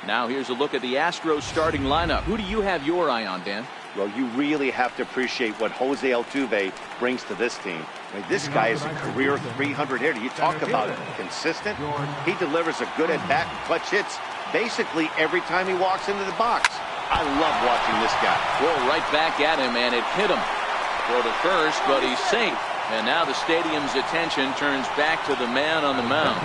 Now here's a look at the Astros starting lineup. Who do you have your eye on, Dan? Well, you really have to appreciate what Jose Altuve brings to this team. I mean, this guy is a career 300 hitter. You talk about it, consistent. He delivers a good at-bat and clutch hits basically every time he walks into the box. I love watching this guy. Well, right back at him, and it hit him. Throw to first, but he's safe. And now the stadium's attention turns back to the man on the mound.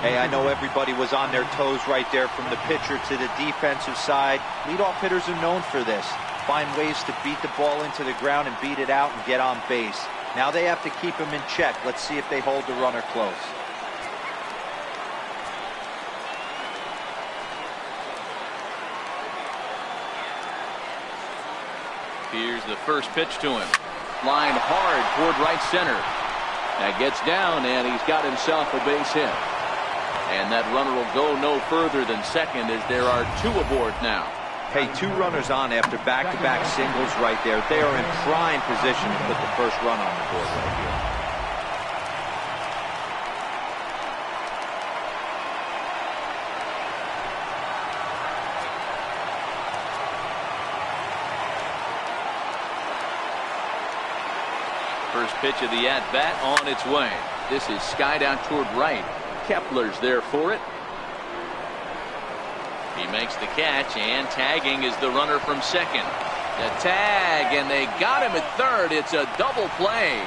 Hey, I know everybody was on their toes right there from the pitcher to the defensive side. Leadoff hitters are known for this. Find ways to beat the ball into the ground and beat it out and get on base. Now they have to keep him in check. Let's see if they hold the runner close. Here's the first pitch to him. Line hard toward right center. That gets down, and he's got himself a base hit. And that runner will go no further than second as there are two aboard now. Hey, two runners on after back-to-back singles right there. They are in prime position to put the first run on the board right here. First pitch of the at-bat on its way. This is skied out toward right. Kepler's there for it. He makes the catch, and tagging is the runner from second. The tag, and they got him at third. It's a double play.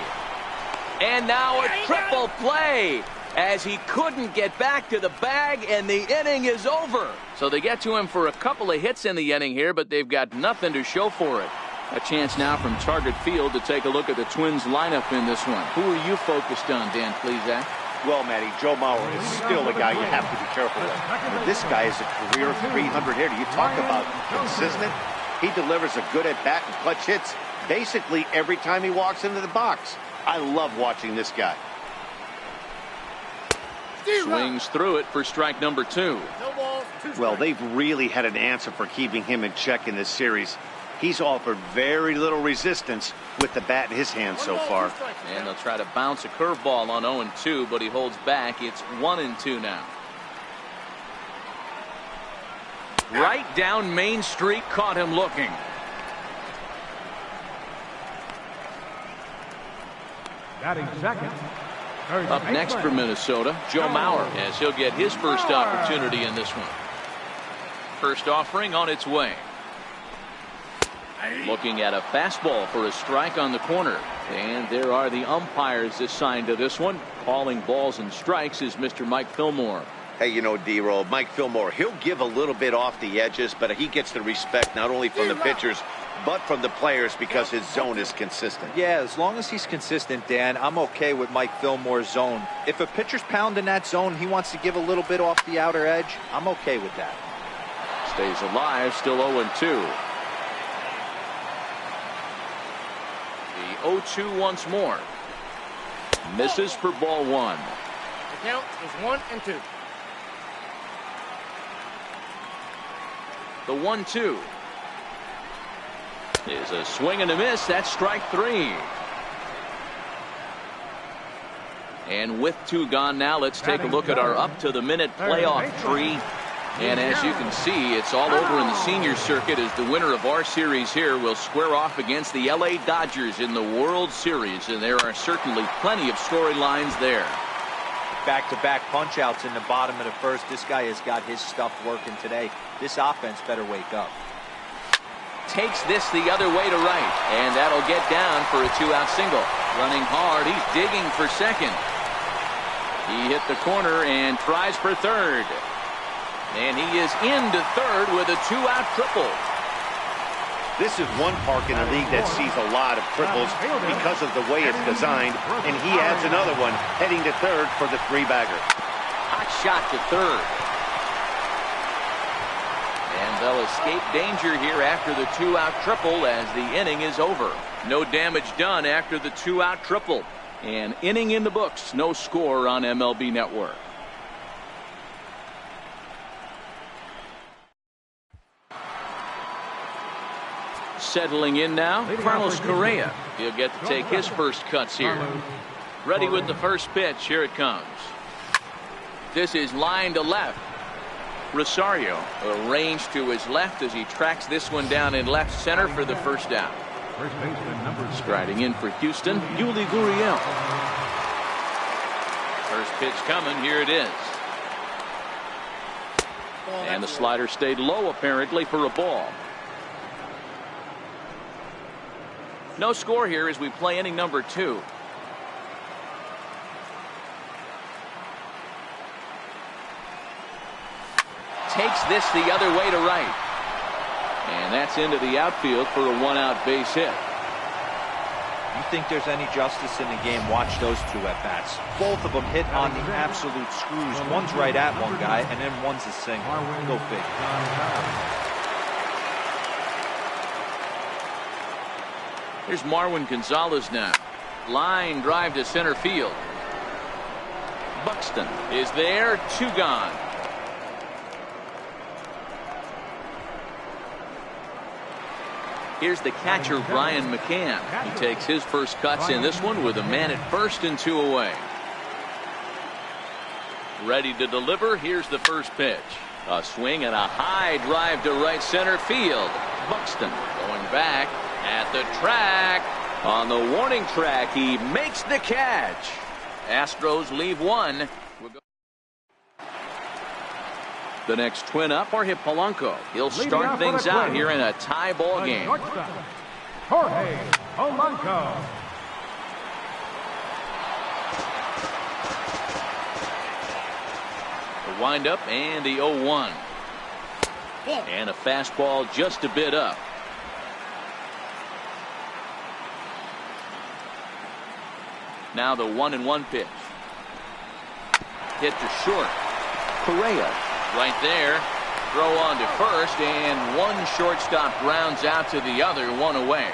And now a triple play as he couldn't get back to the bag, and the inning is over. So they get to him for a couple of hits in the inning here, but they've got nothing to show for it. A chance now from Target Field to take a look at the Twins lineup in this one. Who are you focused on, Dan Plesac? Well, Matty, Joe Mauer is still a guy you have to be careful with. But this guy is a career 300 hitter. You talk about consistent. He delivers a good at-bat and clutch hits basically every time he walks into the box. I love watching this guy. Swings through it for strike number 2. Well, they've really had an answer for keeping him in check in this series. He's offered very little resistance with the bat in his hand so far. And they'll try to bounce a curveball on 0-2, but he holds back. It's 1-2 now. Right down Main Street, caught him looking. Batting second. Up next for Minnesota, Joe Mauer, as he'll get his first opportunity in this one. First offering on its way. Looking at a fastball for a strike on the corner. And there are the umpires assigned to this one. Calling balls and strikes is Mr. Mike Fillmore. Hey, you know, D-Roll, Mike Fillmore, he'll give a little bit off the edges, but he gets the respect not only from the pitchers, but from the players because his zone is consistent. Yeah, as long as he's consistent, Dan, I'm okay with Mike Fillmore's zone. If a pitcher's pounding that zone, he wants to give a little bit off the outer edge, I'm okay with that. Stays alive, still 0-2. The 0-2 once more. Misses for ball 1. The count is 1-2. The 1-2 is a swing and a miss. That's strike 3. And with 2 gone now, let's take a look at our up-to-the-minute playoff tree. And as you can see, it's all over in the senior circuit as the winner of our series here will square off against the LA Dodgers in the World Series. And there are certainly plenty of storylines there. Back-to-back punch-outs in the bottom of the first. This guy has got his stuff working today. This offense better wake up. Takes this the other way to right, and that'll get down for a 2-out single. Running hard, he's digging for second. He hit the corner and tries for third. And he is into third with a 2-out triple. This is one park in the league that sees a lot of triples because of the way it's designed, and he adds another one heading to third for the 3-bagger. Hot shot to third. And they'll escape danger here after the 2-out triple as the inning is over. No damage done after the 2-out triple. An inning in the books, no score on MLB Network. Settling in now, Carlos Correa. He'll get to take his first cuts here. Ready with the first pitch. Here it comes. This is line to left. Rosario arranged to his left as he tracks this one down in left center for the first down. First baseman number 6. Striding in for Houston, Yuli Gurriel. First pitch coming. Here it is. And the slider stayed low apparently for a ball. No score here as we play inning number 2. Takes this the other way to right. And that's into the outfield for a 1-out base hit. You think there's any justice in the game? Watch those 2 at-bats. Both of them hit on the absolute screws. One's right at one guy, and then one's a single. Go figure. Here's Marwin Gonzalez now. Line drive to center field. Buxton is there. 2 gone. Here's the catcher, Brian McCann. He takes his first cuts in this one with a man at first and 2 away. Ready to deliver. Here's the first pitch. A swing and a high drive to right center field. Buxton going back at the track. On the warning track, he makes the catch. Astros leave 1. The next twin up, Jorge Polanco. He'll start things out here in a tie ball game. Jorge Polanco. The windup and the 0-1. And a fastball just a bit up. Now the 1-1 pitch. Hit to short. Correa. Right there. Throw on to first, and one shortstop grounds out to the other, 1 away.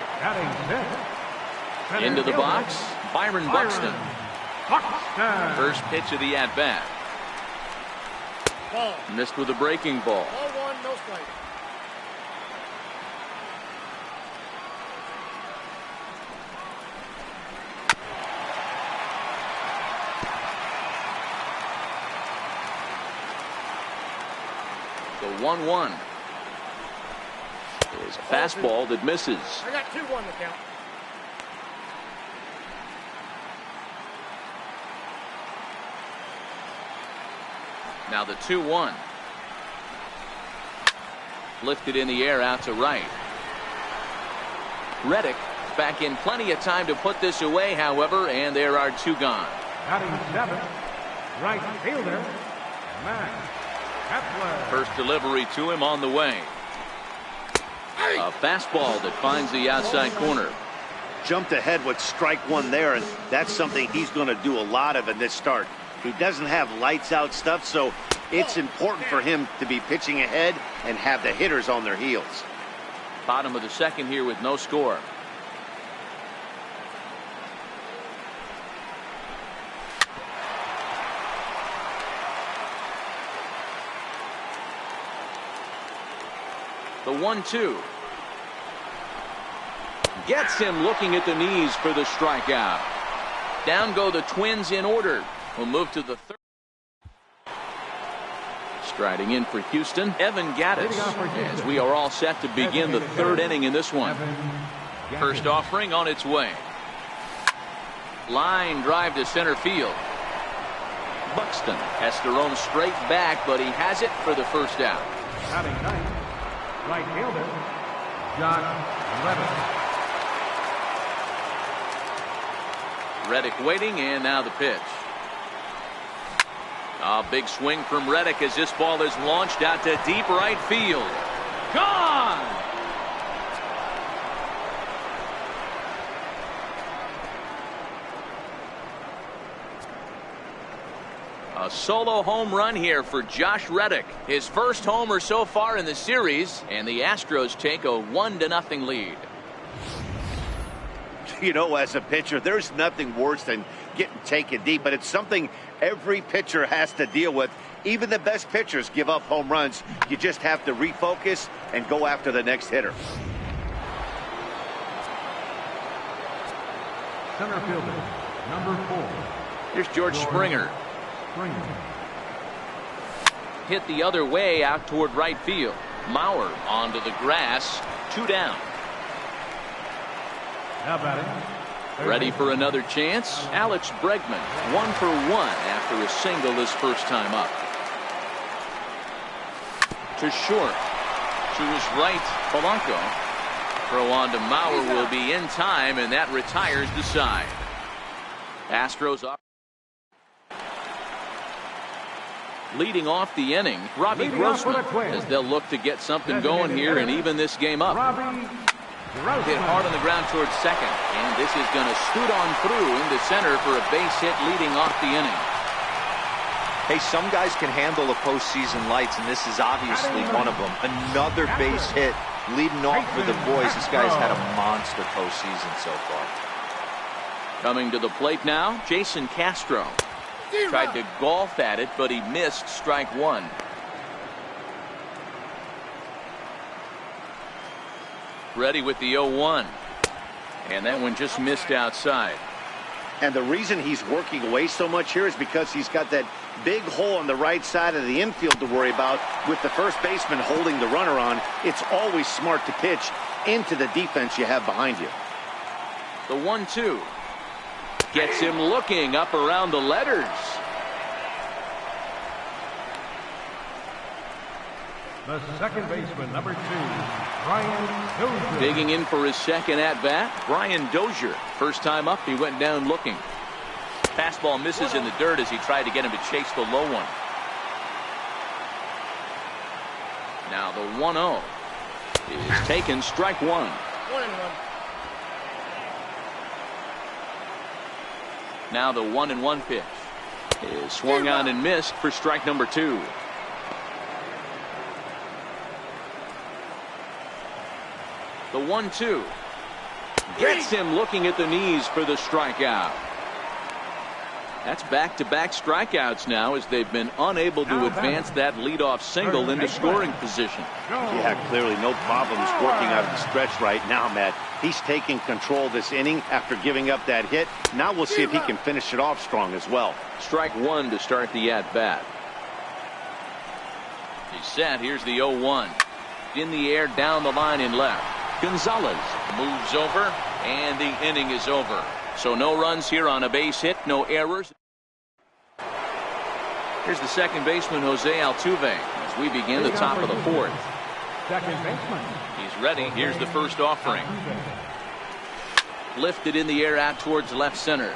Into the box, Byron Buxton. First pitch of the at-bat. Missed with a breaking ball. Ball 1, no strike. The 1-1 is a fastball that misses. I got 2-1 to count. Now the 2-1. Lifted in the air out to right. Reddick back in plenty of time to put this away, however, and there are 2 gone. Batting 7th, right fielder, Matt Kepler. First delivery to him on the way. A fastball that finds the outside corner. Jumped ahead with strike 1 there, and that's something he's going to do a lot of in this start. He doesn't have lights out stuff, so it's important for him to be pitching ahead and have the hitters on their heels. Bottom of the second here with no score. The 1-2. Gets him looking at the knees for the strikeout. Down go the Twins in order. We'll move to the third. Striding in for Houston, Evan Gattis, as we are all set to begin the 3rd inning in this one. First offering on its way. Line drive to center field. Buxton has to roam straight back, but he has it for the first out. Batting 9th, right fielder, John Reddick. Reddick waiting, and now the pitch. A big swing from Reddick as this ball is launched out to deep right field. Gone! A solo home run here for Josh Reddick. His first homer so far in the series, and the Astros take a 1-0 lead. You know, as a pitcher, there's nothing worse than getting taken deep, but it's something every pitcher has to deal with. Even the best pitchers give up home runs. You just have to refocus and go after the next hitter. Center fielder, number 4. Here's George Springer. hit the other way out toward right field. Mauer onto the grass. 2 down. Now batting. Ready for another chance. Alex Bregman 1 for 1 after a single his first time up. To short. To his right, Polanco. Throw on to Mauer will be in time, and that retires the side. Astros are leading off the inning. Robbie Grossman, as they'll look to get something going here and even this game up. Hit hard on the ground towards second, and this is going to scoot on through into center for a base hit leading off the inning. Hey, some guys can handle the postseason lights, and this is obviously one of them. Another base hit leading off for the boys. This guy's had a monster postseason so far. Coming to the plate now, Jason Castro. Tried to golf at it, but he missed strike 1. Ready with the 0-1. And that one just missed outside. And the reason he's working away so much here is because he's got that big hole on the right side of the infield to worry about. With the first baseman holding the runner on, it's always smart to pitch into the defense you have behind you. The 1-2. Gets him looking up around the letters. The second baseman, number 2, Brian Dozier. Digging in for his second at-bat, Brian Dozier. First time up, he went down looking. Fastball misses in the dirt as he tried to get him to chase the low one. Now the 1-0 is taken, strike 1. 1-1. Now the 1-1 pitch is swung on and missed for strike number 2. The 1-2 gets him looking at the knees for the strikeout. That's back-to-back strikeouts now as they've been unable to advance that leadoff single into scoring position. Yeah, clearly no problems working out of the stretch right now, Matt. He's taking control this inning after giving up that hit. Now we'll see if he can finish it off strong as well. Strike 1 to start the at-bat. He's set. Here's the 0-1. In the air, down the line in left. Gonzalez moves over, and the inning is over. So no runs here on a base hit, no errors. Here's the second baseman, Jose Altuve, as we begin the top of the 4th. Second baseman. He's ready. Here's the first offering. Lifted in the air out towards left center.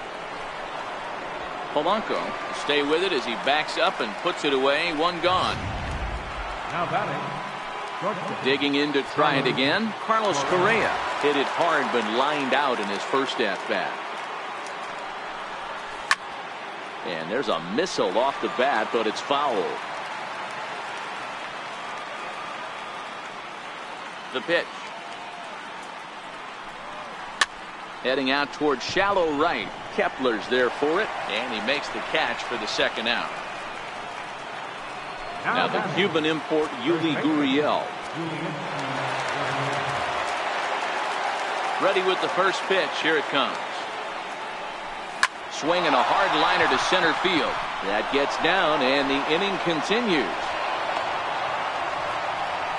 Polanco will stay with it as he backs up and puts it away. One gone. Now batting. Digging in to try it again. Carlos Correa hit it hard but lined out in his first at-bat. And there's a missile off the bat, but it's foul. The pitch. Heading out towards shallow right. Kepler's there for it, and he makes the catch for the second out. Now the Cuban import, Yuli Gurriel. Ready with the first pitch. Here it comes. Swinging a hard liner to center field. That gets down, and the inning continues.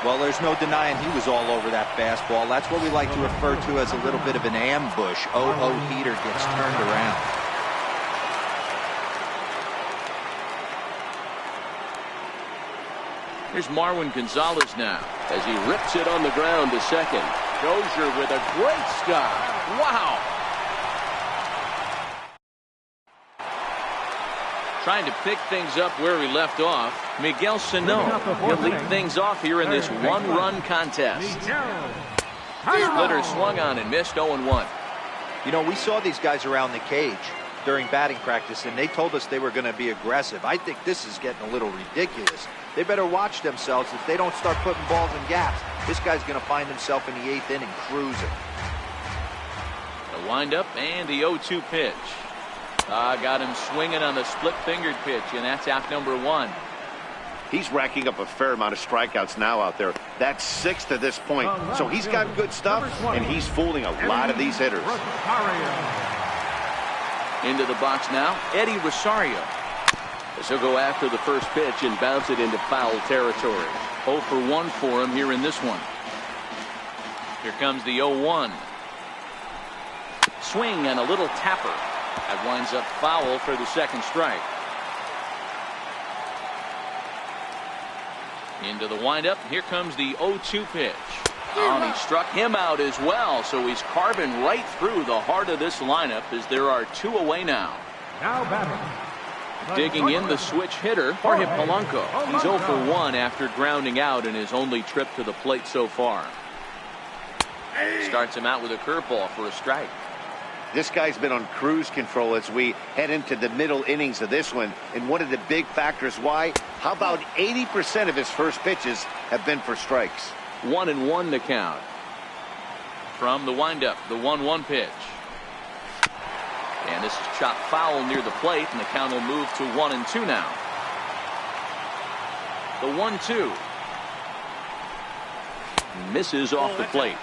Well, there's no denying he was all over that fastball. That's what we like to refer to as a little bit of an ambush. Oh, heater gets turned around. Here's Marwin Gonzalez now as he rips it on the ground to second. Dozier with a great stop. Wow. Trying to pick things up where we left off. Miguel Sano. He'll lead things off here in this one-run contest. Splitter swung on and missed 0-1. You know, we saw these guys around the cage during batting practice, and they told us they were going to be aggressive. I think this is getting a little ridiculous. They better watch themselves if they don't start putting balls in gaps. This guy's going to find himself in the 8th inning cruising. The windup and the 0-2 pitch. Got him swinging on the split-fingered pitch, and that's out number 1. He's racking up a fair amount of strikeouts now out there. That's 6 to this point. So he's got good stuff, and he's fooling a lot of these hitters. Rosario. Into the box now, Eddie Rosario. So go after the first pitch and bounce it into foul territory. 0 for 1 for him here in this one. Here comes the 0-1. Swing and a little tapper. That winds up foul for the second strike. Into the windup. Here comes the 0-2 pitch. Oh, and he struck him out as well. So he's carving right through the heart of this lineup as there are 2 away now. Now batting. Digging in the switch hitter, Jorge Polanco. He's 0 for 1 after grounding out in his only trip to the plate so far. Starts him out with a curveball for a strike. This guy's been on cruise control as we head into the middle innings of this one. And one of the big factors why, how about 80% of his first pitches have been for strikes? 1-1 to count. From the windup, the 1-1 pitch. And this is chopped foul near the plate, and the count will move to 1-2 now. The 1-2. Misses off the plate.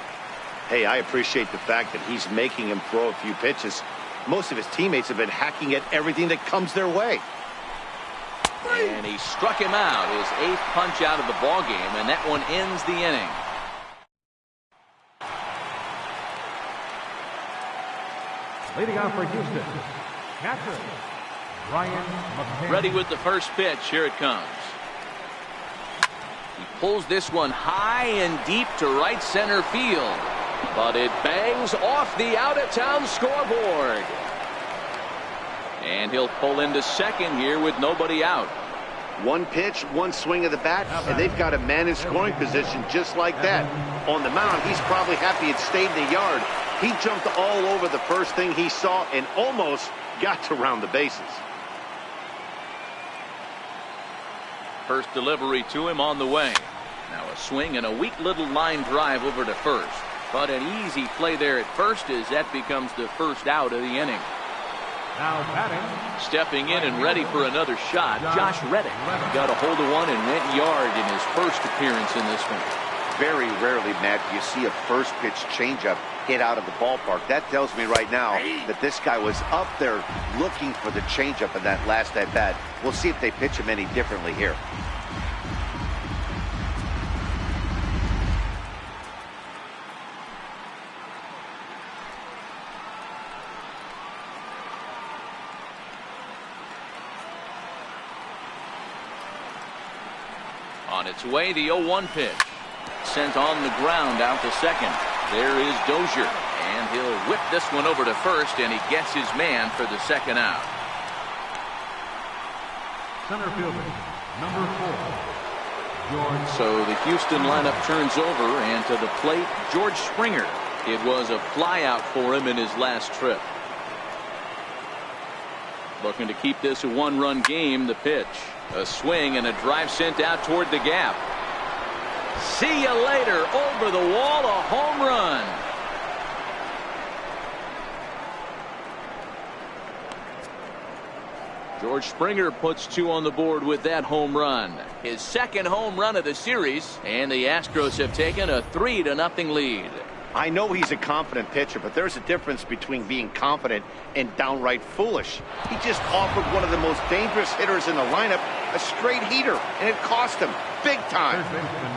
Hey, I appreciate the fact that he's making him throw a few pitches. Most of his teammates have been hacking at everything that comes their way. And he struck him out, his 8th punch out of the ball game, and that one ends the inning. Leading off for Houston, catcher Ryan McCann. Ready with the first pitch. Here it comes. He pulls this one high and deep to right center field, but it bangs off the out-of-town scoreboard. And he'll pull into second here with nobody out. One pitch, one swing of the bat, and they've got a man in scoring position just like that. On the mound, he's probably happy it stayed in the yard. He jumped all over the first thing he saw and almost got to round the bases. First delivery to him on the way. Now a swing and a weak little line drive over to first. But an easy play there at first as that becomes the first out of the inning. Now batting. Stepping in and ready for another shot, Josh Reddick got a hold of one and went yard in his first appearance in this one. Very rarely, Matt, do you see a first pitch changeup hit out of the ballpark. That tells me right now that this guy was up there looking for the changeup in that last at bat. We'll see if they pitch him any differently here. On its way, the 0-1 pitch. Sent on the ground out to second. There is Dozier, and he'll whip this one over to first, and he gets his man for the second out. Center fielder, number 4, George. So the Houston lineup turns over, and to the plate, George Springer. It was a flyout for him in his last trip. Looking to keep this a one-run game. The pitch, a swing and a drive sent out toward the gap. See you later. Over the wall, a home run. George Springer puts 2 on the board with that home run. His second home run of the series, and the Astros have taken a 3-0 lead. I know he's a confident pitcher, but there's a difference between being confident and downright foolish. He just offered one of the most dangerous hitters in the lineup a straight heater, and it cost him big time.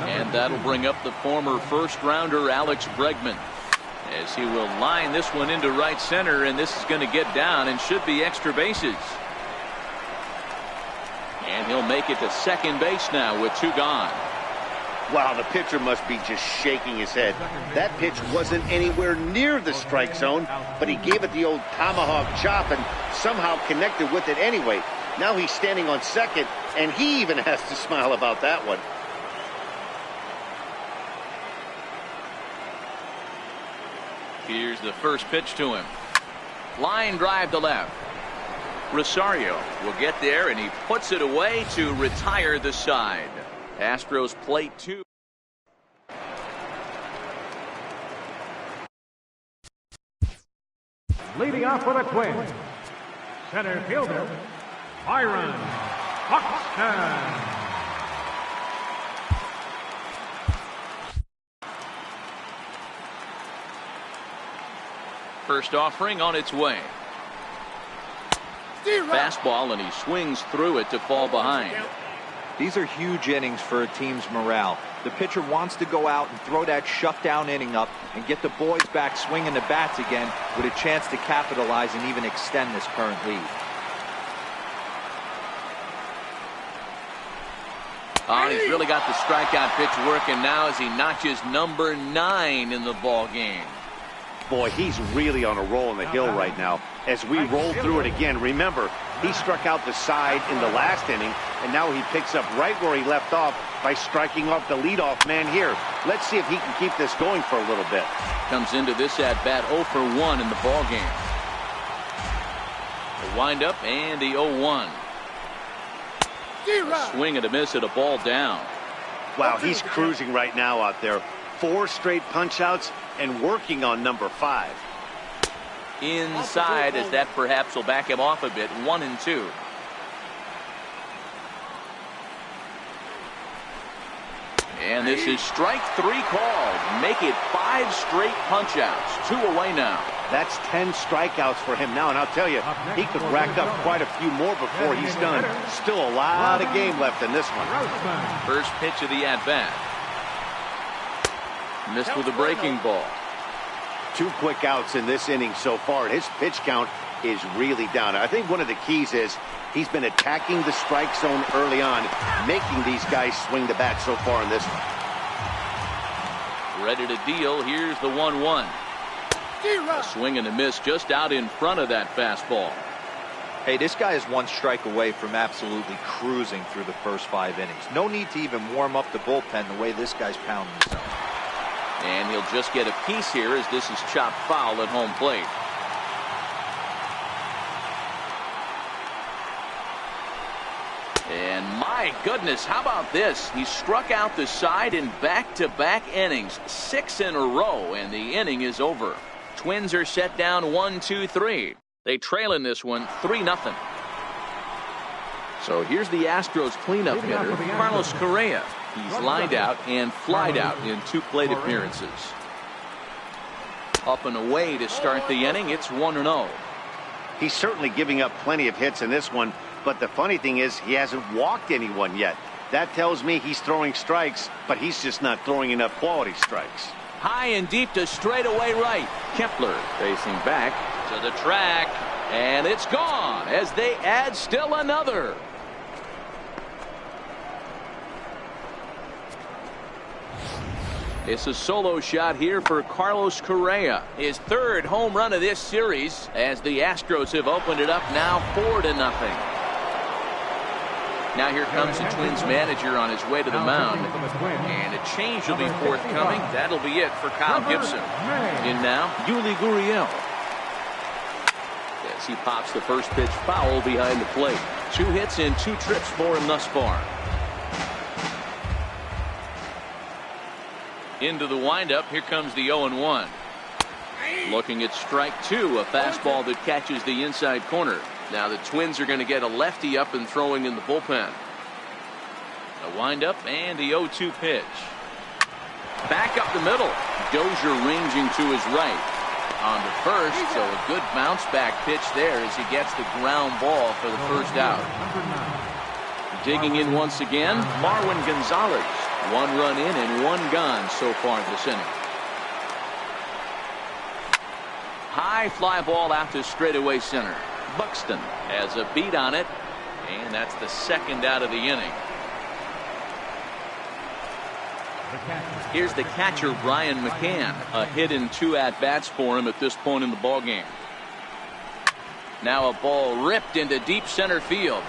And that'll bring up the former first-rounder Alex Bregman, as he will line this one into right center, and this is going to get down and should be extra bases. And he'll make it to second base now with 2 gone. Wow, the pitcher must be just shaking his head. That pitch wasn't anywhere near the strike zone, but he gave it the old tomahawk chop and somehow connected with it anyway. Now he's standing on second, and he even has to smile about that one. Here's the first pitch to him. Line drive to left. Rosario will get there, and he puts it away to retire the side. Astros plate 2. Leading off for the Twins, center fielder Byron Buxton. First offering on its way. Fastball, and he swings through it to fall behind. These are huge innings for a team's morale. The pitcher wants to go out and throw that shutdown inning up and get the boys back swinging the bats again with a chance to capitalize and even extend this current lead. Oh, he's really got the strikeout pitch working now as he notches number 9 in the ball game. Boy, he's really on a roll in the hill right now. As we roll through it again, remember, he struck out the side in the last inning, and now he picks up right where he left off by striking off the leadoff man here. Let's see if he can keep this going for a little bit. Comes into this at-bat 0 for 1 in the ball game. The windup and the 0-1. A swing and a miss at a ball down. Wow, he's cruising right now out there. 4 straight punch-outs and working on number 5. Inside, as that perhaps will back him off a bit. 1-2. And this is strike 3 called. Make it 5 straight punch-outs. 2 away now. That's 10 strikeouts for him now, and I'll tell you, he could rack up quite a few more before he's done. Still a lot of game left in this one. First pitch of the at-bat. Missed with a breaking ball. 2 quick outs in this inning so far. His pitch count is really down. I think one of the keys is he's been attacking the strike zone early on, making these guys swing the bat so far in this one. Ready to deal. Here's the 1-1. A swing and a miss just out in front of that fastball. Hey, this guy is 1 strike away from absolutely cruising through the first 5 innings. No need to even warm up the bullpen the way this guy's pounding himself. And he'll just get a piece here as this is chopped foul at home plate. And my goodness, how about this? He struck out the side in back-to-back innings, 6 in a row, and the inning is over. Twins are set down 1-2-3. They trail in this one 3-0. So here's the Astros cleanup hitter, Carlos Correa. He's lined out and flied out in 2 plate appearances. Up and away to start the inning. It's 1-0. He's certainly giving up plenty of hits in this one, but the funny thing is he hasn't walked anyone yet. That tells me he's throwing strikes, but he's just not throwing enough quality strikes. High and deep to straightaway right. Kepler facing back to the track, and it's gone as they add still another. It's a solo shot here for Carlos Correa. His 3rd home run of this series as the Astros have opened it up now 4-0. Now here comes the Twins manager on his way to the mound. And a change will be forthcoming. That'll be it for Kyle Gibson. In now, Yuli Gurriel. As he pops the first pitch foul behind the plate. 2 hits and 2 trips for him thus far. Into the windup. Here comes the 0-1. Looking at strike 2, a fastball that catches the inside corner. Now the Twins are going to get a lefty up and throwing in the bullpen. A windup and the 0-2 pitch. Back up the middle. Dozier ranging to his right. On to first, so a good bounce back pitch there as he gets the ground ball for the first out. Digging in once again, Marwin Gonzalez. 1 run in and 1 gone so far this inning. High fly ball out to straightaway center. Buxton has a beat on it, and that's the 2nd out of the inning. Here's the catcher, Brian McCann. A hit in 2 at-bats for him at this point in the ballgame. Now a ball ripped into deep center field.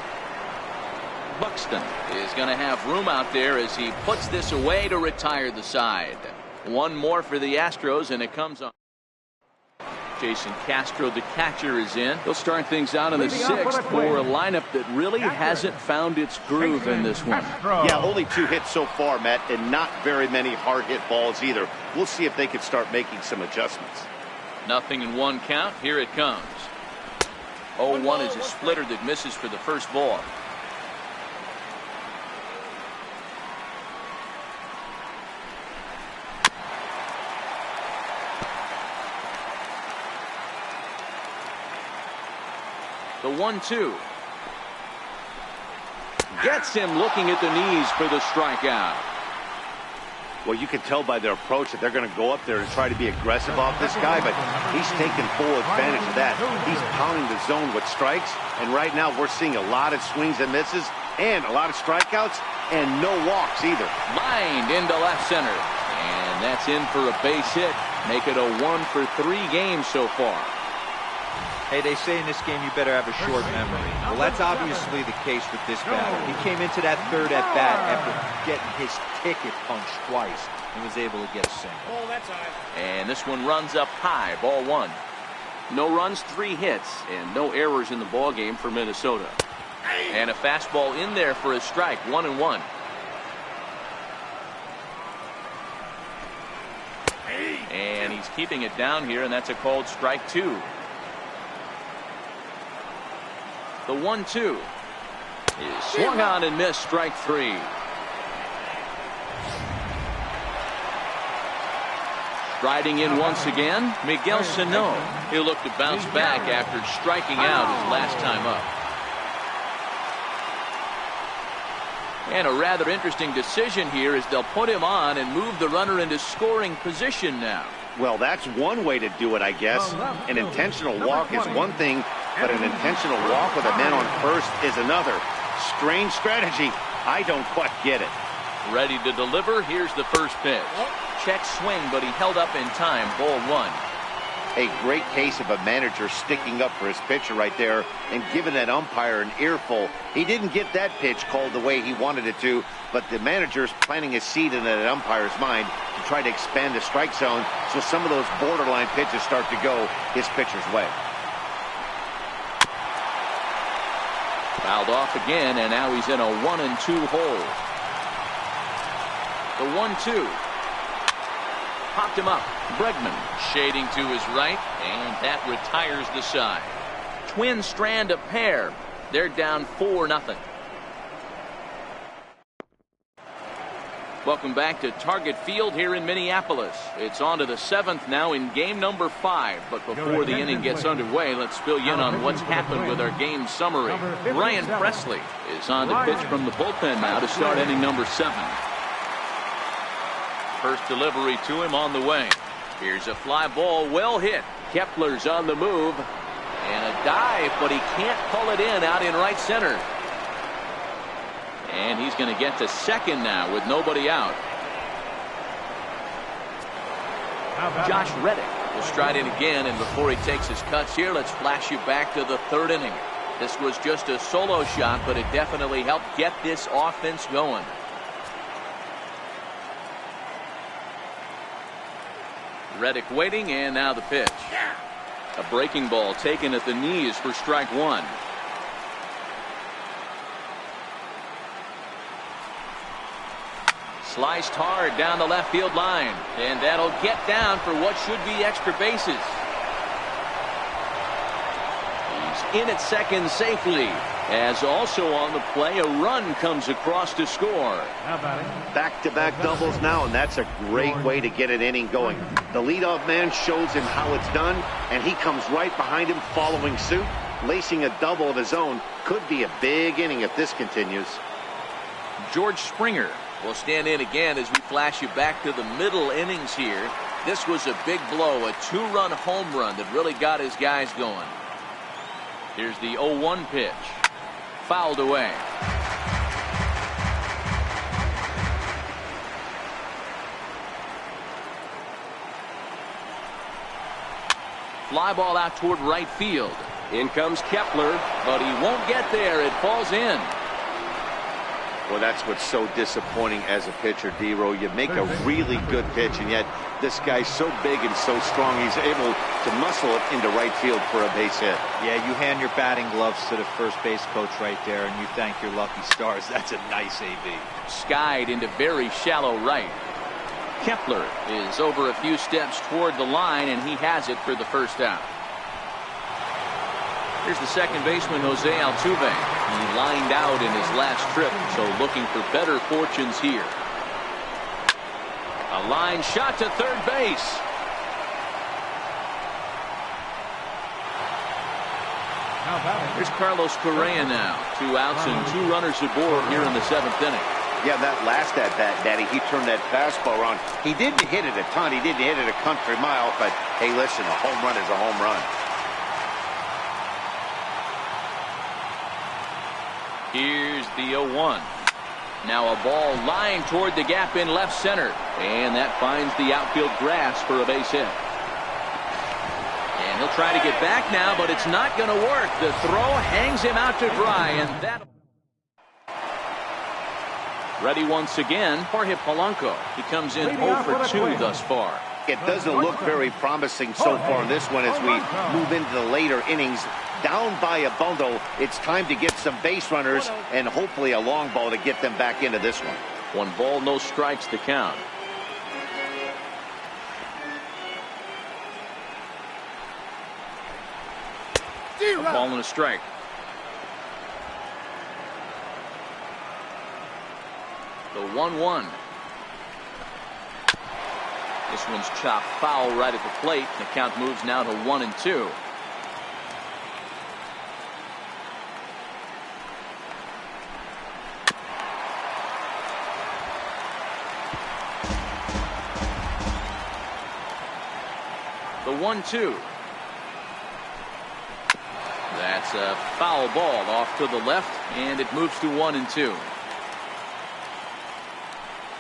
Buxton is going to have room out there as he puts this away to retire the side. 1 more for the Astros, and it comes on. Jason Castro, the catcher, is in. They'll start things out in the 6th for a lineup that really hasn't found its groove in this one. Yeah, only 2 hits so far, Matt, and not very many hard hit balls either. We'll see if they can start making some adjustments. Nothing in 1 count. Here it comes. 0-1 is a splitter that misses for the first ball. The 1-2. Gets him looking at the knees for the strikeout. Well, you can tell by their approach that they're going to go up there and try to be aggressive off this guy, but he's taking full advantage of that. He's pounding the zone with strikes, and right now we're seeing a lot of swings and misses and a lot of strikeouts and no walks either. Lined into left center, and that's in for a base hit. Make it a 1-for-3 game so far. Hey, they say in this game you better have a short memory. Well, that's obviously the case with this batter. He came into that third at bat after getting his ticket punched twice and was able to get a single. Oh, that's high. And this one runs up high, ball 1. No runs, 3 hits, and no errors in the ball game for Minnesota. And a fastball in there for a strike, 1-1. And he's keeping it down here, and that's a called strike 2. The 1-2 is swung on and missed, strike 3. Striding in once again, Miguel Sano. He'll look to bounce back after striking out his last time up. And a rather interesting decision here is they'll put him on and move the runner into scoring position now. Well, that's one way to do it, I guess. An intentional walk is one thing, but an intentional walk with a man on first is another. Strange strategy. I don't quite get it. Ready to deliver. Here's the first pitch. Check swing, but he held up in time. Ball 1. A great case of a manager sticking up for his pitcher right there and giving that umpire an earful. He didn't get that pitch called the way he wanted it to, but the manager's planting a seed in that umpire's mind to try to expand the strike zone so some of those borderline pitches start to go his pitcher's way. Fouled off again, and now he's in a 1-2 hole. The 1-2. Popped him up. Bregman shading to his right, and that retires the side. Twin strand a pair. They're down 4-0. Welcome back to Target Field here in Minneapolis. It's on to the 7th now in game number 5. But before the inning gets underway, let's fill you in on what's happened with our game summary. Ryan Presley is on to pitch from the bullpen now to start inning number 7. First delivery to him on the way. Here's a fly ball, well hit. Kepler's on the move. And a dive, but he can't pull it in out in right center. And he's going to get to second now with nobody out. Josh Reddick will stride in again, and before he takes his cuts here, let's flash you back to the 3rd inning. This was just a solo shot, but it definitely helped get this offense going. Reddick waiting, and now the pitch. A breaking ball taken at the knees for strike 1. Sliced hard down the left field line, and that'll get down for what should be extra bases. He's in at second safely, as also on the play a run comes across to score. Back-to-back doubles now, and that's a great way to get an inning going. The leadoff man shows him how it's done, and he comes right behind him following suit. Lacing a double of his own could be a big inning if this continues. George Springer will stand in again as we flash you back to the middle innings here. This was a big blow, a 2-run home run that really got his guys going. Here's the 0-1 pitch. Fouled away. Fly ball out toward right field. In comes Kepler, but he won't get there. It falls in. Well, that's what's so disappointing as a pitcher, D-Row. You make a really good pitch, and yet this guy's so big and so strong, he's able to muscle it into right field for a base hit. Yeah, you hand your batting gloves to the first base coach right there, and you thank your lucky stars. That's a nice AB. Skied into very shallow right. Kepler is over a few steps toward the line, and he has it for the first out. Here's the second baseman, Jose Altuve. He lined out in his last trip, so looking for better fortunes here. A line shot to third base. Here's Carlos Correa now. 2 outs and 2 runners aboard here in the 7th inning. Yeah, that last at-bat, Daddy, he turned that fastball around. He didn't hit it a ton. He didn't hit it a country mile. But, hey, listen, a home run is a home run. Here's the 0-1. Now a ball lined toward the gap in left center. And that finds the outfield grass for a base hit. And he'll try to get back now, but it's not going to work. The throw hangs him out to dry, and that... Ready once again, Jorge Polanco. He comes in 0 for 2 thus far. It doesn't look very promising so far in this one as we move into the later innings. Down by a bundle, it's time to get some base runners and hopefully a long ball to get them back into this one. 1 ball, no strikes to count. A ball and a strike. The 1-1. This one's chopped foul right at the plate. The count moves now to 1-2. The 1-2. That's a foul ball off to the left, and it moves to 1-2.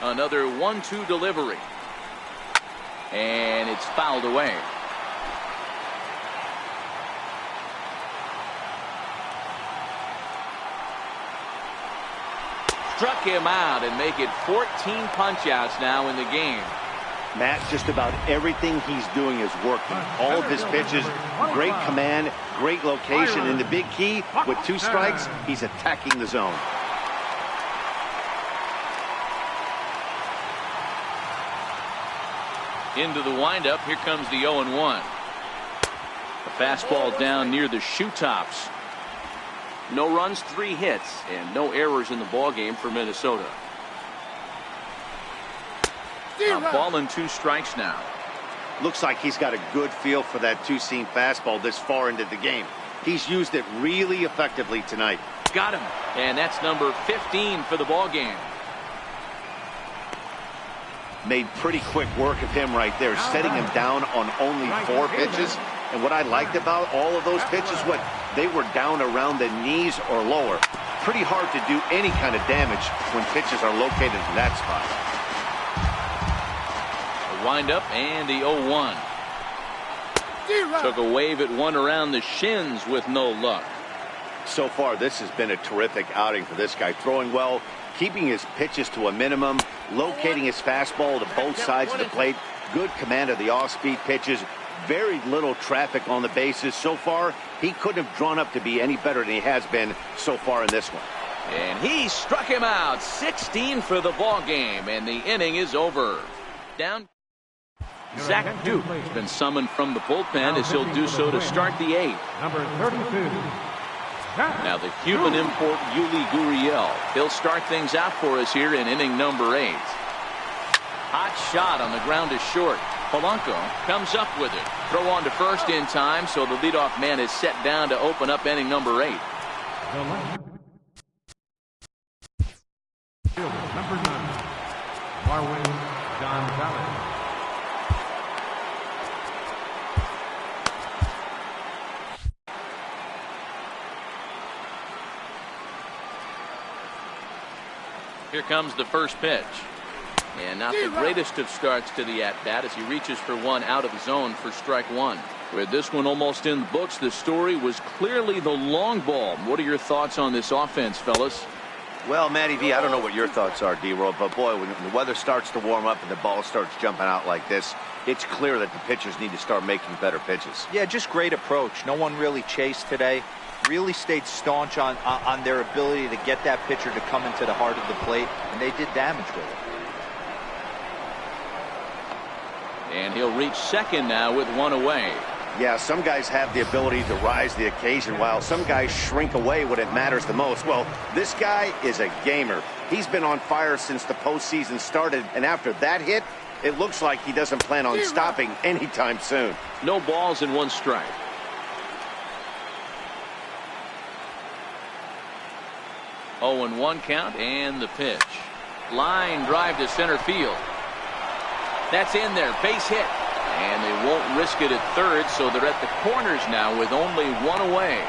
Another 1-2 delivery. And it's fouled away. Struck him out and make it 14 punch-outs now in the game. Matt, just about everything he's doing is working. All of his pitches, great command, great location, and the big key, with 2 strikes, he's attacking the zone. Into the windup, here comes the 0-1. A fastball down near the shoe tops. No runs, 3 hits, and no errors in the ballgame for Minnesota. A ball and 2 strikes now. Looks like he's got a good feel for that 2-seam fastball this far into the game. He's used it really effectively tonight. Got him, and that's number 15 for the ballgame. Made pretty quick work of him right there, setting him down on only 4 pitches. And what I liked about all of those pitches, they were down around the knees or lower. Pretty hard to do any kind of damage when pitches are located in that spot. The windup and the 0-1. Took a wave at one around the shins with no luck. So far, this has been a terrific outing for this guy. Throwing well, keeping his pitches to a minimum, locating his fastball to both sides of the plate, good command of the off-speed pitches, very little traffic on the bases. So far, he couldn't have drawn up to be any better than he has been so far in this one. And he struck him out. 16 for the ball game, and the inning is over. Down. Zach Duke has been summoned from the bullpen as he'll do so to start the 8th. Number 32. Now the Cuban import Yuli Gurriel. He'll start things out for us here in inning number 8. Hot shot on the ground is short. Polanco comes up with it. Throw on to first in time, so the leadoff man is set down to open up inning number 8. Number 9. Marwin Gonzalez. Here comes the first pitch. And not the greatest of starts to the at-bat as he reaches for one out of the zone for strike 1. With this one almost in the books, the story was clearly the long ball. What are your thoughts on this offense, fellas? Well, Matty V, I don't know what your thoughts are, D-Roll, but boy, when the weather starts to warm up and the ball starts jumping out like this, it's clear that the pitchers need to start making better pitches. Yeah, just great approach. No one really chased today. Really stayed staunch on their ability to get that pitcher to come into the heart of the plate, and they did damage with it. And he'll reach second now with one away. Yeah, some guys have the ability to rise the occasion while some guys shrink away when it matters the most. Well, this guy is a gamer. He's been on fire since the postseason started, and after that hit, it looks like he doesn't plan on stopping anytime soon. No balls and 1 strike. 0-1 count and the pitch. Line drive to center field. That's in there. Base hit. And they won't risk it at third, so they're at the corners now with only one away.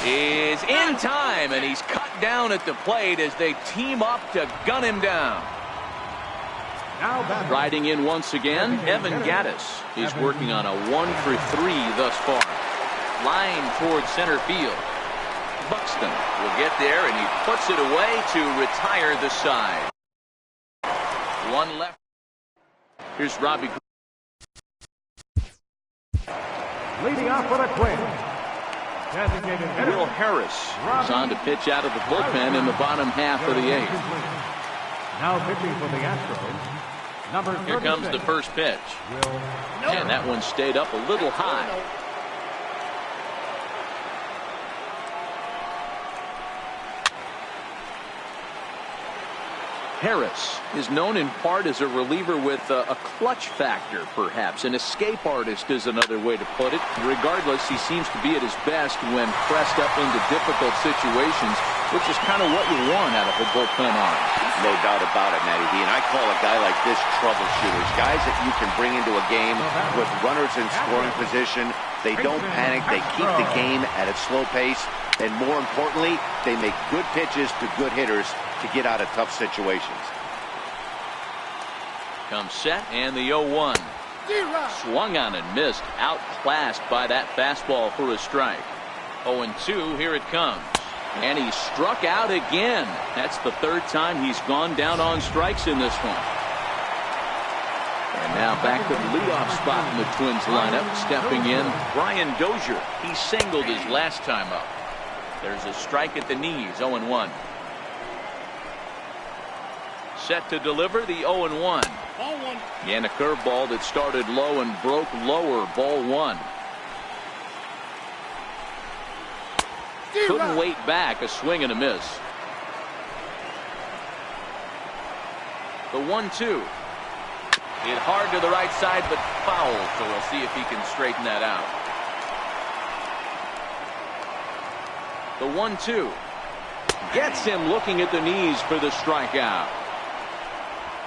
Is in time, and he's cut down at the plate as they team up to gun him down. Riding in once again, Evan Gaddis. He's working on a 1-for-3 thus far. Line towards center field. Buxton will get there, and he puts it away to retire the side. One left. Here's Robbie. Leading off for the Twins. Will Harris is on to pitch out of the bullpen in the bottom half of the eighth. Now pitching for the Astros, number 36. Here comes the first pitch. And that one stayed up a little high. Harris is known in part as a reliever with a clutch factor, perhaps. An escape artist is another way to put it. Regardless, he seems to be at his best when pressed up into difficult situations, which is kind of what you want out of a bullpen arm. No doubt about it, Matty D. And I call a guy like this troubleshooters. Guys that you can bring into a game with runners in scoring position. They don't panic. They keep the game at a slow pace. And more importantly, they make good pitches to good hitters to get out of tough situations. Comes set and the 0-1. Swung on and missed. Outclassed by that fastball for a strike. 0-2. Here it comes. And he struck out again. That's the third time he's gone down on strikes in this one. And now back to the leadoff spot in the Twins lineup. Stepping in, Brian Dozier. He singled his last time up. There's a strike at the knees. 0-1. Set to deliver the 0-1. And a curveball that started low and broke lower. Ball one. Couldn't wait back. A swing and a miss. The 1-2. Hit hard to the right side, but foul. So we'll see if he can straighten that out. The 1-2. Gets him looking at the knees for the strikeout.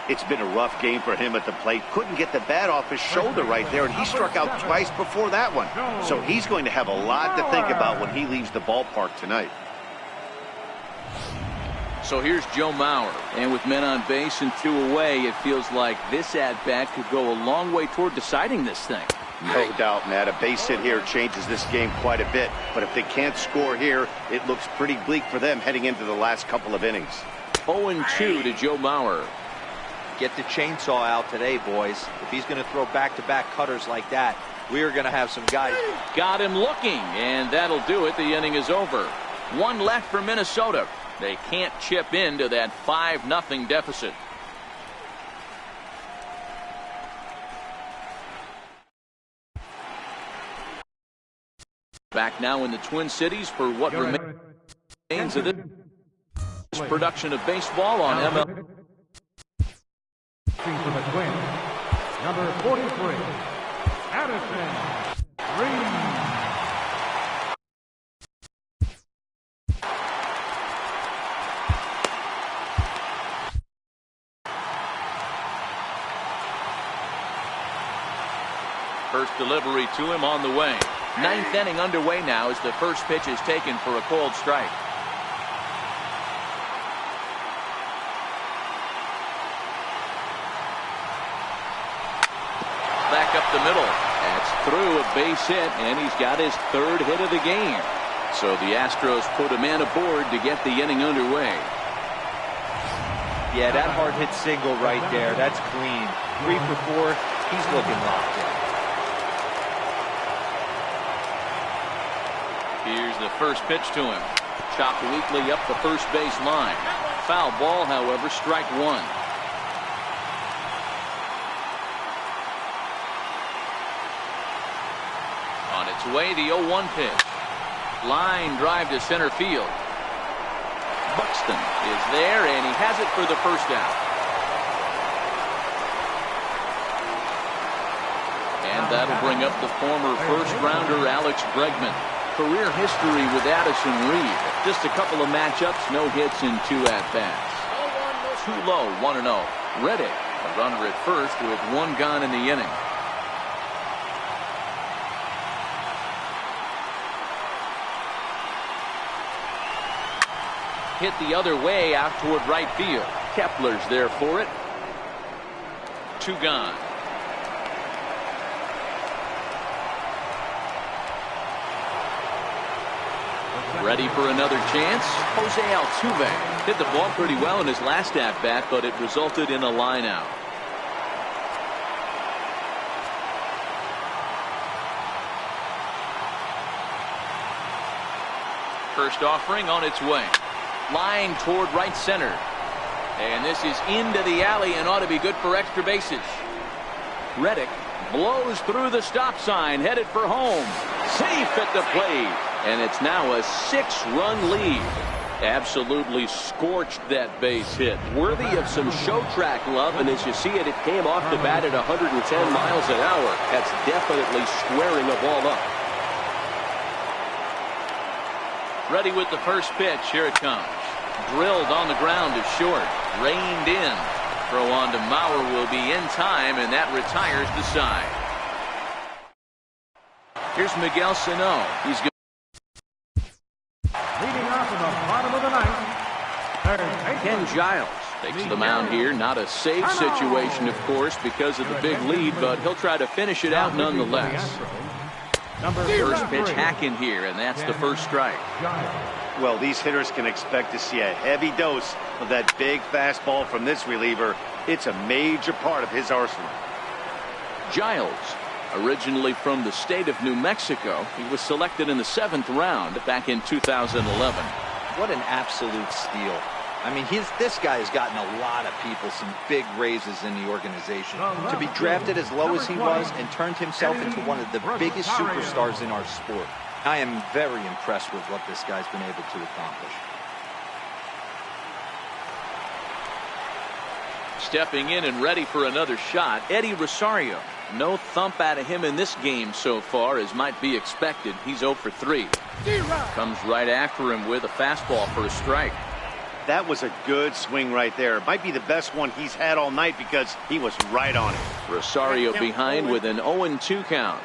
It's been a rough game for him at the plate. Couldn't get the bat off his shoulder right there, and he struck out twice before that one. So he's going to have a lot to think about when he leaves the ballpark tonight. So here's Joe Mauer, and with men on base and 2 away, it feels like this at-bat could go a long way toward deciding this thing. No doubt, Matt. A base hit here changes this game quite a bit. But if they can't score here, it looks pretty bleak for them heading into the last couple of innings. 0-2 to Joe Mauer. Get the chainsaw out today, boys. If he's going to throw back-to-back cutters like that, we are going to have some guys. Got him looking, and that'll do it. The inning is over. One left for Minnesota. They can't chip into that 5-0 deficit. Back now in the Twin Cities for what remains of this production of baseball on ML. For the Twins, number 43, Addison Reed. First delivery to him on the way. Ninth inning underway now as the first pitch is taken for a cold strike. Back up the middle. That's through a base hit, and he's got his third hit of the game. So the Astros put a man aboard to get the inning underway. Yeah, that hard hit single right there. That's clean. 3 for 4. He's looking locked in. Here's the first pitch to him. Chopped weakly up the first base line. Foul ball, however, strike one. On its way, the 0-1 pitch. Line drive to center field. Buxton is there, and he has it for the first out. And that'll bring up the former first-rounder Alex Bregman. career history with Addison Reed. Just a couple of matchups, no hits in 2 at-bats. Too low, 1-0. Reddick, a runner at first with 1 gone in the inning. Hit the other way out toward right field. Kepler's there for it. 2 gone. Ready for another chance. Jose Altuve hit the ball pretty well in his last at-bat, but it resulted in a line out. First offering on its way. Line toward right center. And this is into the alley and ought to be good for extra bases. Reddick blows through the stop sign, headed for home. Safe at the plate. And it's now a 6-run lead. Absolutely scorched that base hit. Worthy of some show track love, and as you see it, it came off the bat at 110 miles an hour. That's definitely squaring a ball up. Ready with the first pitch. Here it comes. Drilled on the ground to short. Reined in. Throw on to Mauer will be in time, and that retires the side. Here's Miguel Sano. He's good. Leading off in the bottom of the ninth, Ken Giles takes the mound here. Not a safe situation, of course, because of the big lead, but he'll try to finish it out nonetheless. First pitch hacking here, and that's the first strike. Well, these hitters can expect to see a heavy dose of that big fastball from this reliever. It's a major part of his arsenal. Giles, originally from the state of New Mexico, he was selected in the 7th round back in 2011. What an absolute steal. I mean, this guy has gotten a lot of people some big raises in the organization. To be drafted as low as he was and turned himself into one of the biggest superstars in our sport. I am very impressed with what this guy's been able to accomplish. Stepping in and ready for another shot, Eddie Rosario. No thump out of him in this game so far, as might be expected. He's 0 for 3. Comes right after him with a fastball for a strike. That was a good swing right there. Might be the best one he's had all night because he was right on it. Rosario behind with an 0-2 count.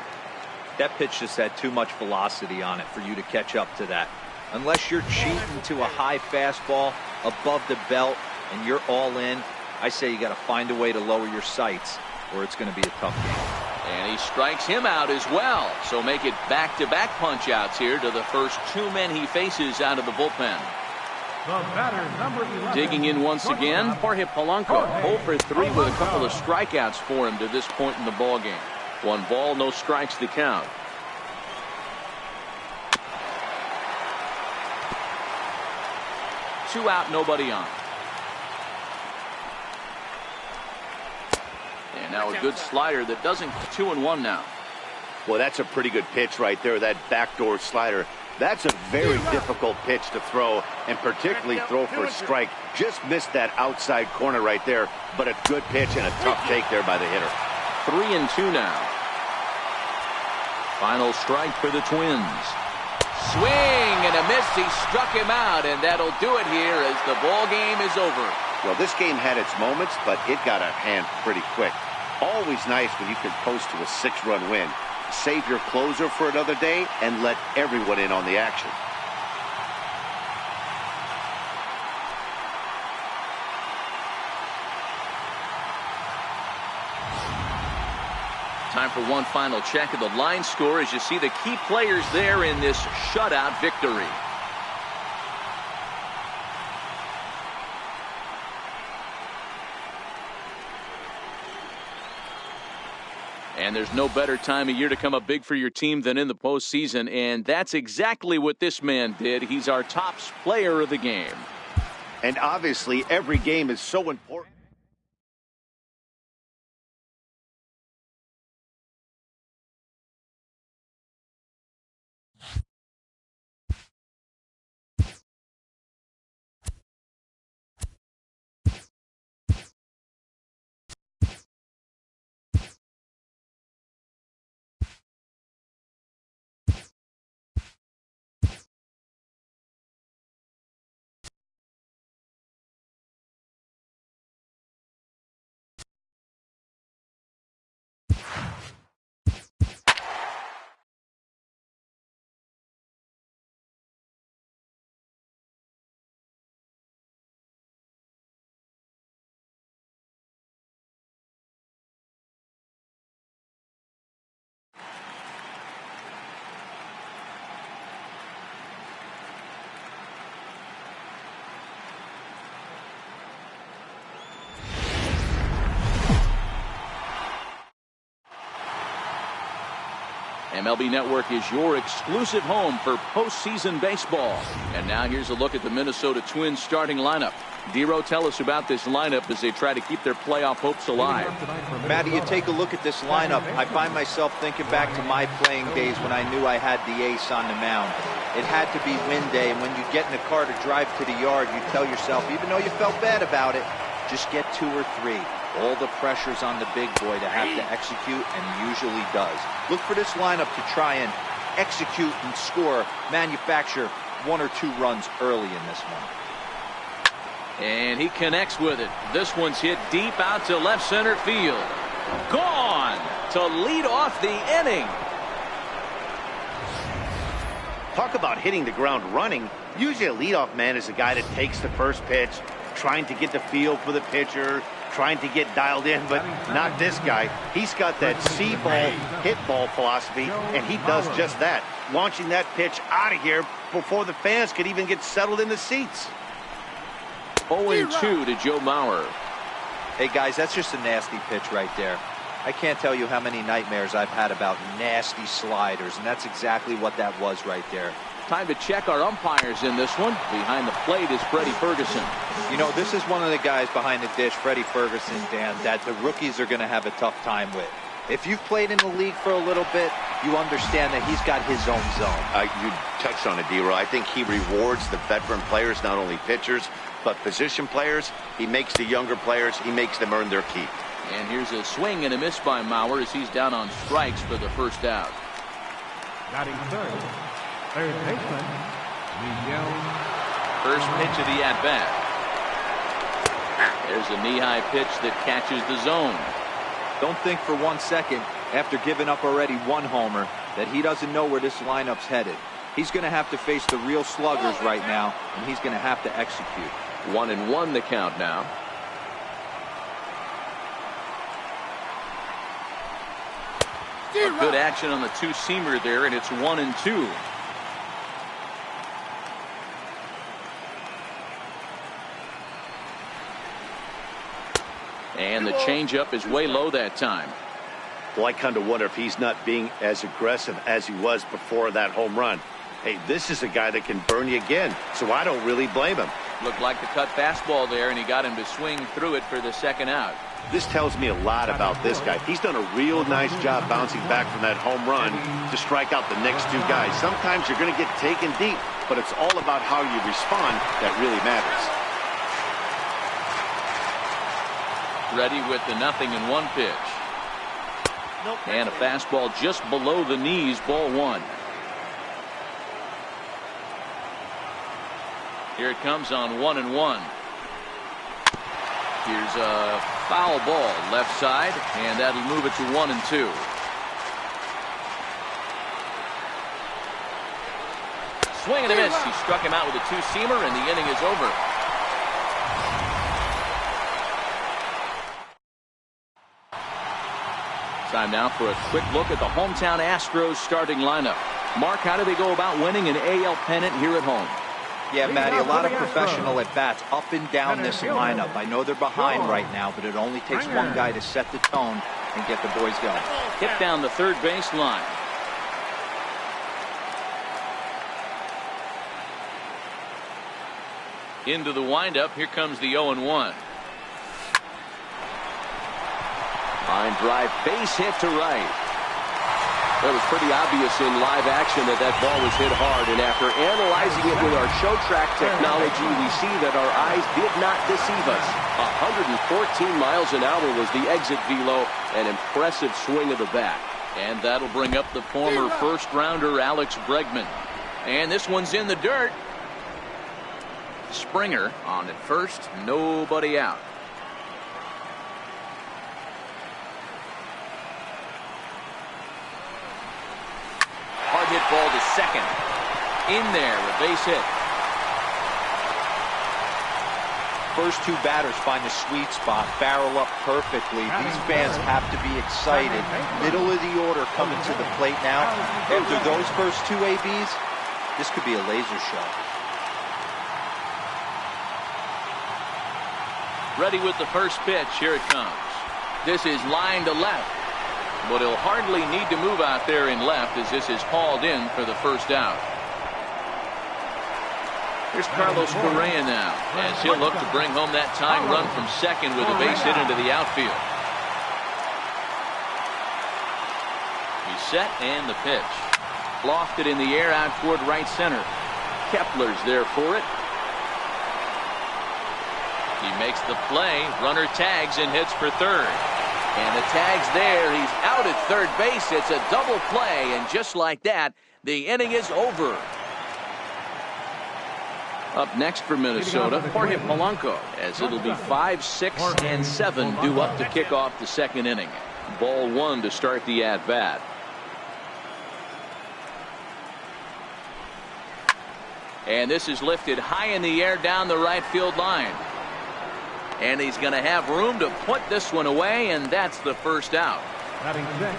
That pitch just had too much velocity on it for you to catch up to that. Unless you're cheating to a high fastball above the belt and you're all in, I say you got to find a way to lower your sights, or it's going to be a tough game. And he strikes him out as well. So make it back-to-back punch-outs here to the first 2 men he faces out of the bullpen. the batter, number 11. Digging in once again, Jorge Polanco, 0 for 3 with a couple of strikeouts for him to this point in the ballgame. 1 ball, no strikes to count. Two out, nobody on. And now a good slider that doesn't. 2-1 now. Well, that's a pretty good pitch right there, that backdoor slider. That's a very difficult pitch to throw, and particularly throw for a strike. Just missed that outside corner right there, but a good pitch and a tough take there by the hitter. 3-2 now. Final strike for the Twins. Swing and a miss. He struck him out, and that'll do it here as the ball game is over. Well, this game had its moments, but it got out of hand pretty quick. Always nice when you can coast to a 6-run win. Save your closer for another day and let everyone in on the action. Time for one final check of the line score as you see the key players there in this shutout victory. And there's no better time of year to come up big for your team than in the postseason, and that's exactly what this man did. He's our top player of the game. And obviously, every game is so important. MLB Network is your exclusive home for postseason baseball. And now here's a look at the Minnesota Twins starting lineup. Dero, tell us about this lineup as they try to keep their playoff hopes alive. Matty, you take a look at this lineup. I find myself thinking back to my playing days when I knew I had the ace on the mound. It had to be win day, and when you get in a car to drive to the yard, you tell yourself, even though you felt bad about it, just get 2 or 3. All the pressure's on the big boy to have to execute, and he usually does. Look for this lineup to try and execute and score, manufacture 1 or 2 runs early in this one. And he connects with it. This one's hit deep out to left center field. Gone to lead off the inning. Talk about hitting the ground running. Usually a leadoff man is a guy that takes the first pitch, trying to get the feel for the pitcher, trying to get dialed in, but not this guy. He's got that see ball, hit ball philosophy, and he does just that, launching that pitch out of here before the fans could even get settled in the seats. 0-2 to Joe Mauer. Hey guys, that's just a nasty pitch right there. I can't tell you how many nightmares I've had about nasty sliders, and that's exactly what that was right there. Time to check our umpires in this one. Behind the plate is Freddie Ferguson. You know, this is one of the guys behind the dish, Freddie Ferguson, Dan, that the rookies are going to have a tough time with. If you've played in the league for a little bit, you understand that he's got his own zone. You touched on it, Dero. I think he rewards the veteran players, not only pitchers, but position players. He makes the younger players, he makes them earn their keep. And here's a swing and a miss by Mauer as he's down on strikes for the first out. Batting third baseman, Miguel. First pitch of the at-bat. There's a knee-high pitch that catches the zone. Don't think for 1 second, after giving up already 1 homer, that he doesn't know where this lineup's headed. He's going to have to face the real sluggers right now, and he's going to have to execute. 1-1 the count now. A good action on the two-seamer there, and it's 1-2. And the changeup is way low that time. Well, I kind of wonder if he's not being as aggressive as he was before that home run. Hey, this is a guy that can burn you again, so I don't really blame him. Looked like the cut fastball there, and he got him to swing through it for the second out. This tells me a lot about this guy. He's done a real nice job bouncing back from that home run to strike out the next 2 guys. Sometimes you're going to get taken deep, but it's all about how you respond that really matters. Ready with the 0-1 pitch. And a fastball just below the knees, ball 1. Here it comes on 1-1. Here's a foul ball left side, and that'll move it to 1-2. Swing and a miss. He struck him out with a two-seamer, and the inning is over. Time now for a quick look at the hometown Astros starting lineup. Mark, how do they go about winning an AL pennant here at home? Yeah, Matty, a lot of professional at-bats up and down this lineup. I know they're behind right now, but it only takes one guy to set the tone and get the boys going. Hit down the third base line. Into the windup. Here comes the 0-1. Line drive, base hit to right. It was pretty obvious in live action that that ball was hit hard, and after analyzing it with our show track technology, we see that our eyes did not deceive us. 114 miles an hour was the exit velo, an impressive swing of the bat. And that'll bring up the former first-rounder Alex Bregman. And this one's in the dirt. Springer on at first, nobody out. Hard hit ball to second. In there, a base hit. First 2 batters find the sweet spot, barrel up perfectly. These fans have to be excited. Middle of the order coming to the plate now. After those first 2 ABs, this could be a laser show. Ready with the first pitch. Here it comes. This is line to left. But he'll hardly need to move out there in left as this is hauled in for the first out. Here's Carlos Correa now, as he'll look to bring home that tying run from second with a base hit into the outfield. He's set and the pitch. Lofted in the air out toward right center. Kepler's there for it. He makes the play. Runner tags and hits for third. And the tag's there. He's out at third base. It's a double play. And just like that, the inning is over. Up next for Minnesota, Jorge Polanco, as it'll be 5, 6, and 7 due up to kick off the second inning. Ball one to start the at-bat. And this is lifted high in the air down the right field line. And he's going to have room to put this one away, and that's the first out. Batting sixth,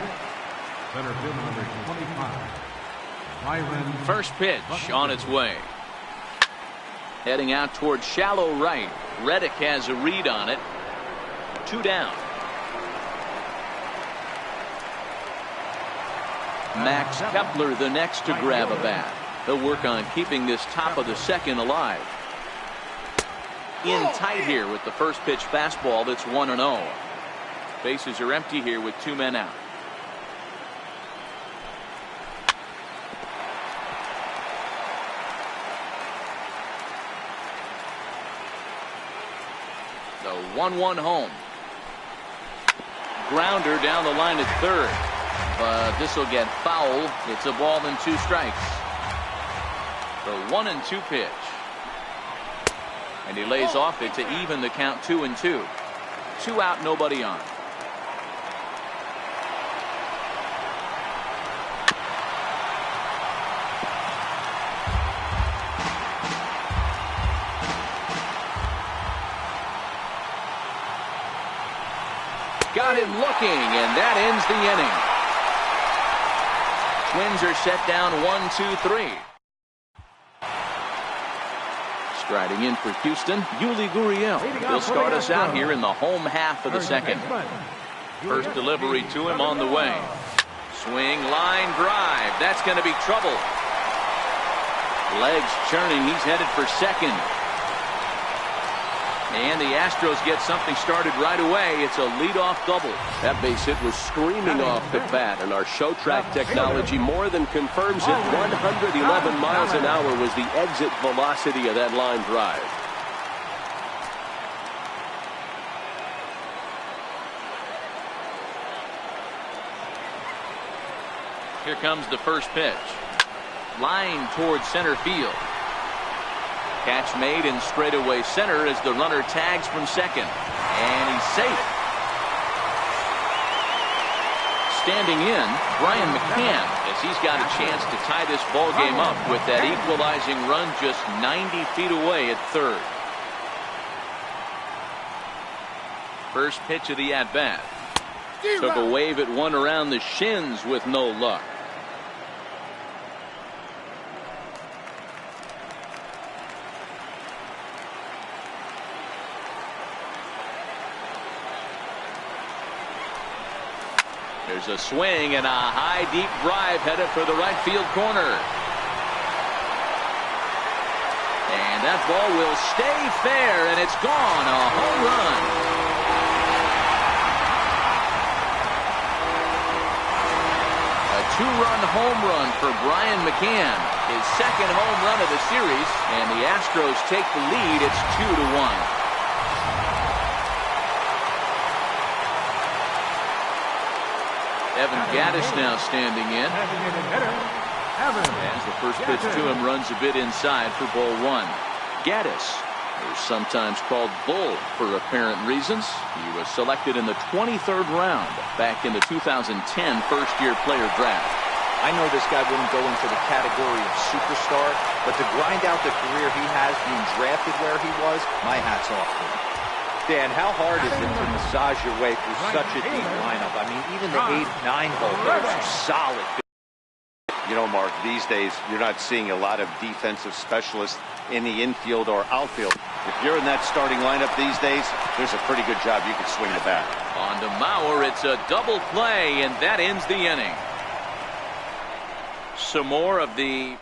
center field number 25. First pitch on its way. Heading out towards shallow right. Reddick has a read on it. 2 down. Max Kepler the next to grab a bat. They'll work on keeping this top of the second alive. In tight here with the first pitch fastball that's 1-0. Bases are empty here with 2 men out. The 1-1 home. Grounder down the line at third. But this will get foul. It's a ball and 2 strikes. The 1-2 pitch. And he lays off it to even the count 2-2. 2 out, nobody on. Got him looking, and that ends the inning. Twins are set down 1-2-3. Striding in for Houston, Yuli Gurriel. He'll start us out here in the home half of the second. First delivery to him on the way. Swing, line drive. That's going to be trouble. Legs churning. He's headed for second. And the Astros get something started right away. It's a leadoff double. That base hit was screaming off the bat, and our show track technology more than confirms it. 111 miles an hour was the exit velocity of that line drive. Here comes the first pitch. Line towards center field. Catch made in straightaway center as the runner tags from second. And he's safe. Standing in, Brian McCann, as he's got a chance to tie this ball game up with that equalizing run just 90 feet away at third. First pitch of the at-bat. Took a wave at one around the shins with no luck. There's a swing and a high deep drive headed for the right field corner. And that ball will stay fair, and it's gone. A home run. A 2-run home run for Brian McCann. His second home run of the series, and the Astros take the lead. It's 2-1. Evan Gaddis now standing in. As the first pitch to him runs a bit inside for ball one. Gaddis is sometimes called Bull for apparent reasons. He was selected in the 23rd round back in the 2010 first-year player draft. I know this guy wouldn't go into the category of superstar, but to grind out the career he has being drafted where he was, my hat's off to him. Dan, how hard is it to massage your way through such a deep lineup? I mean, even the 8-9 hole hitters are solid. You know, Mark, these days you're not seeing a lot of defensive specialists in the infield or outfield. If you're in that starting lineup these days, there's a pretty good job you can swing the bat. On to Mauer, it's a double play, and that ends the inning. Some more of the...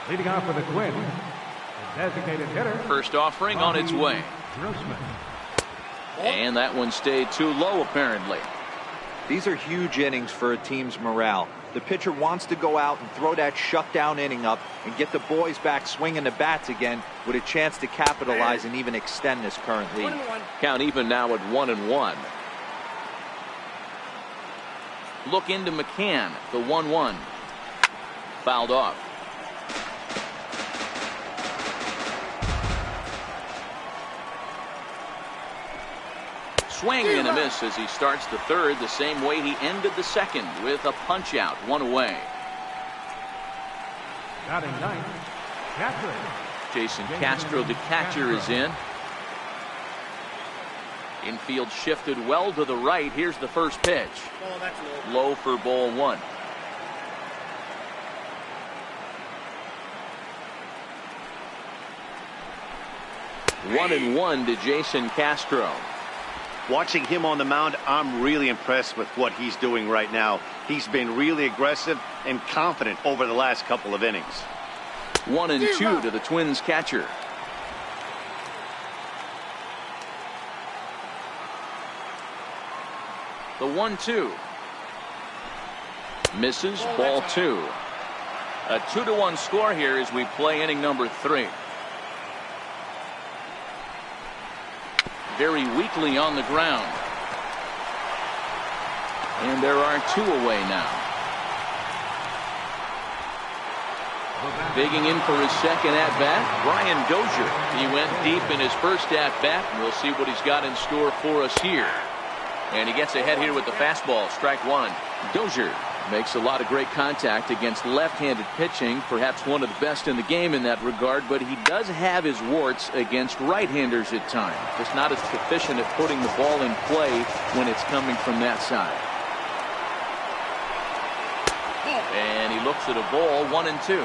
Leading off for the Twins, the designated hitter. First offering on its way. And that one stayed too low, apparently. These are huge innings for a team's morale. The pitcher wants to go out and throw that shutdown inning up and get the boys back swinging the bats again with a chance to capitalize and even extend this current lead. Count even now at 1-1. Look into McCann, the 1-1. Fouled off. Swing and a miss as he starts the third the same way he ended the second with a punch out, one away. Batting ninth, Castro. Jason Castro, the catcher, is in. Infield shifted well to the right. Here's the first pitch. Oh, that's low for ball one. One and one to Jason Castro. Watching him on the mound, I'm really impressed with what he's doing right now. He's been really aggressive and confident over the last couple of innings. 1-2 to the Twins catcher. The 1-2. Misses, ball two. A 2-1 score here as we play inning number 3. Very weakly on the ground. And there are 2 away now. Digging in for his second at-bat, Brian Dozier. He went deep in his first at-bat, and we'll see what he's got in store for us here. And he gets ahead here with the fastball, strike one. Dozier makes a lot of great contact against left-handed pitching, perhaps one of the best in the game in that regard, but he does have his warts against right-handers at times. Just not as proficient at putting the ball in play when it's coming from that side. And he looks at a ball, 1-2.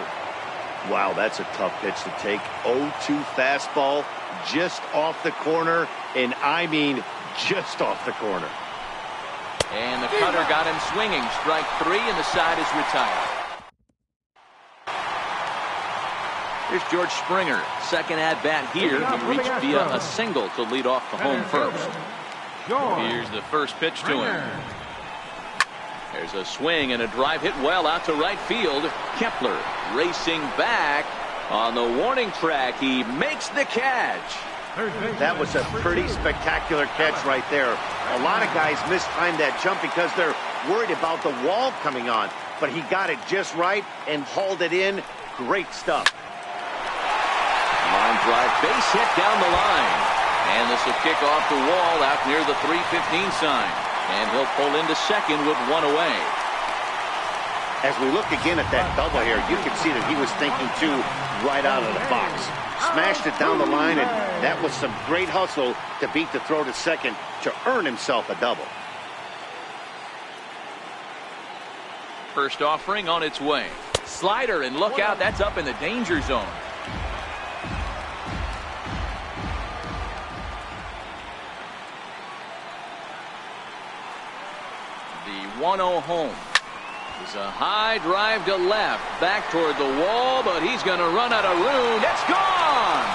Wow, that's a tough pitch to take. 0-2 fastball, just off the corner, and I mean just off the corner. And the cutter got him swinging. Strike 3, and the side is retired. Here's George Springer. Second at-bat here. He reached via a single to lead off the home first. Here's the first pitch to him. There's a swing and a drive hit well out to right field. Kepler racing back on the warning track. He makes the catch. That was a pretty spectacular catch right there. A lot of guys mistimed that jump because they're worried about the wall coming on. But he got it just right and hauled it in. Great stuff. Line drive, base hit down the line. And this will kick off the wall out near the 315 sign. And he'll pull into second with 1 away. As we look again at that double here, you can see that he was thinking too right out of the box. Smashed it down the line, and that was some great hustle to beat the throw to second to earn himself a double. First offering on its way. Slider, and look out, that's up in the danger zone. The 1-0 home. Is a high drive to left, back toward the wall, but he's going to run out of room. It's gone!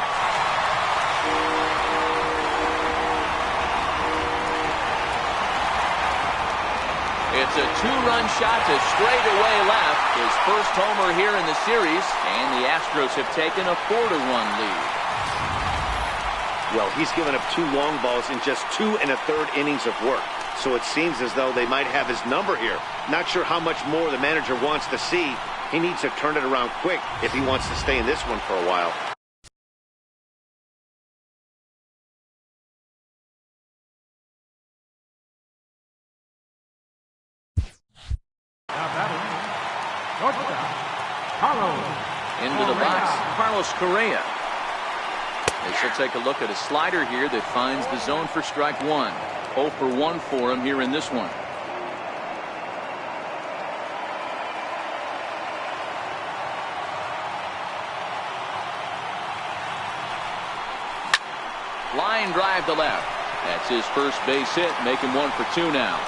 It's a 2-run shot to straightaway left. His first homer here in the series, and the Astros have taken a 4-1 lead. Well, he's given up 2 long balls in just 2 1/3 innings of work. So it seems as though they might have his number here. Not sure how much more the manager wants to see. He needs to turn it around quick if he wants to stay in this one for a while. Into the box, Carlos Correa. They should take a look at a slider here that finds the zone for strike 1. 0 for 1 for him here in this one. Line drive to left. That's his first base hit, making 1 for 2 now.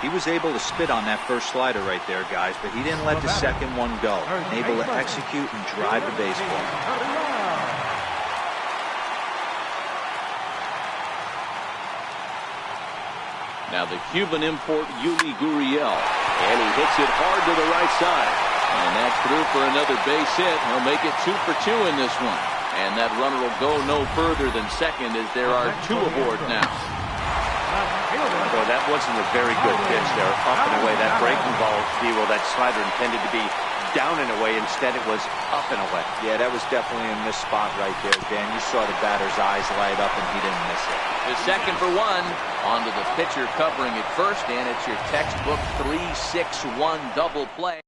He was able to spit on that first slider right there, guys, but he didn't let the second one go. Able to execute and drive the baseball. Now the Cuban import, Yuli Gurriel. And he hits it hard to the right side. And that's through for another base hit. He'll make it 2 for 2 in this one. And that runner will go no further than second as there are 2 aboard now. Well, that wasn't a very good pitch there. Up and away. That breaking ball, Zero, that slider intended to be down and away. Instead, it was up and away. Yeah, that was definitely a missed spot right there, Dan. You saw the batter's eyes light up, and he didn't miss it. The second for 1. On to the pitcher covering it first, and it's your textbook 3-6-1 double play.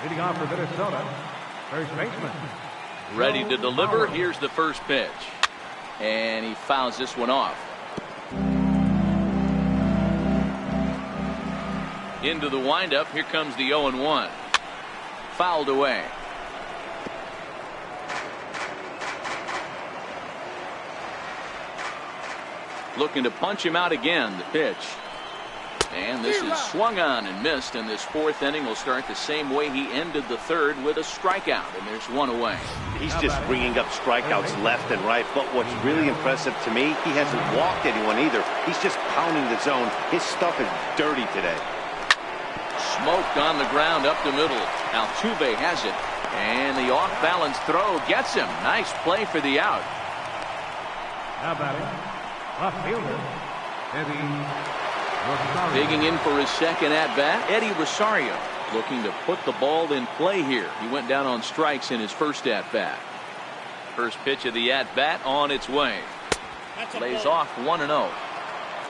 Leading off for Minnesota, first baseman. Ready to deliver. Here's the first pitch. And he fouls this one off. Into the windup. Here comes the 0-1. Fouled away. Looking to punch him out again. The pitch. And this is swung on and missed, and this 4th inning will start the same way he ended the 3rd with a strikeout, and there's 1 away. He's just bringing up strikeouts left and right, but what's really impressive to me, he hasn't walked anyone either. He's just pounding the zone. His stuff is dirty today. Smoked on the ground up the middle. Altuve has it, and the off-balance throw gets him. Nice play for the out. Now batting, left fielder, Eddie Rosario. Digging in for his second at-bat, Eddie Rosario, looking to put the ball in play here. He went down on strikes in his first at-bat. First pitch of the at-bat on its way. Lays off 1-0.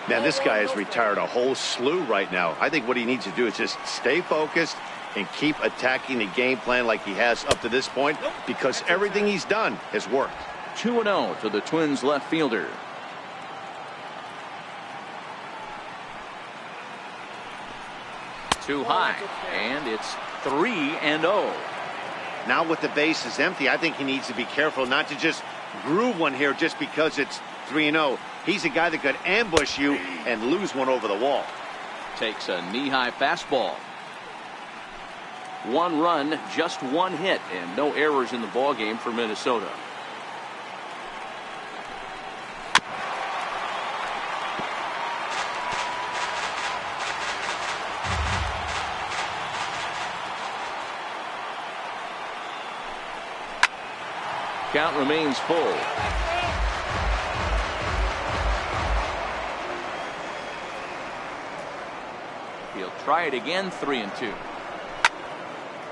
Man, this guy has retired a whole slew right now. I think what he needs to do is just stay focused and keep attacking the game plan like he has up to this point, because everything he's done has worked. 2-0 to the Twins left fielder. Too high, and it's 3-0. Now with the base is empty, I think he needs to be careful not to just groove one here just because it's 3-0. He's a guy that could ambush you and lose one over the wall. Takes a knee-high fastball. 1 run, just 1 hit, and no errors in the ballgame for Minnesota. Count remains full. He'll try it again, 3-2.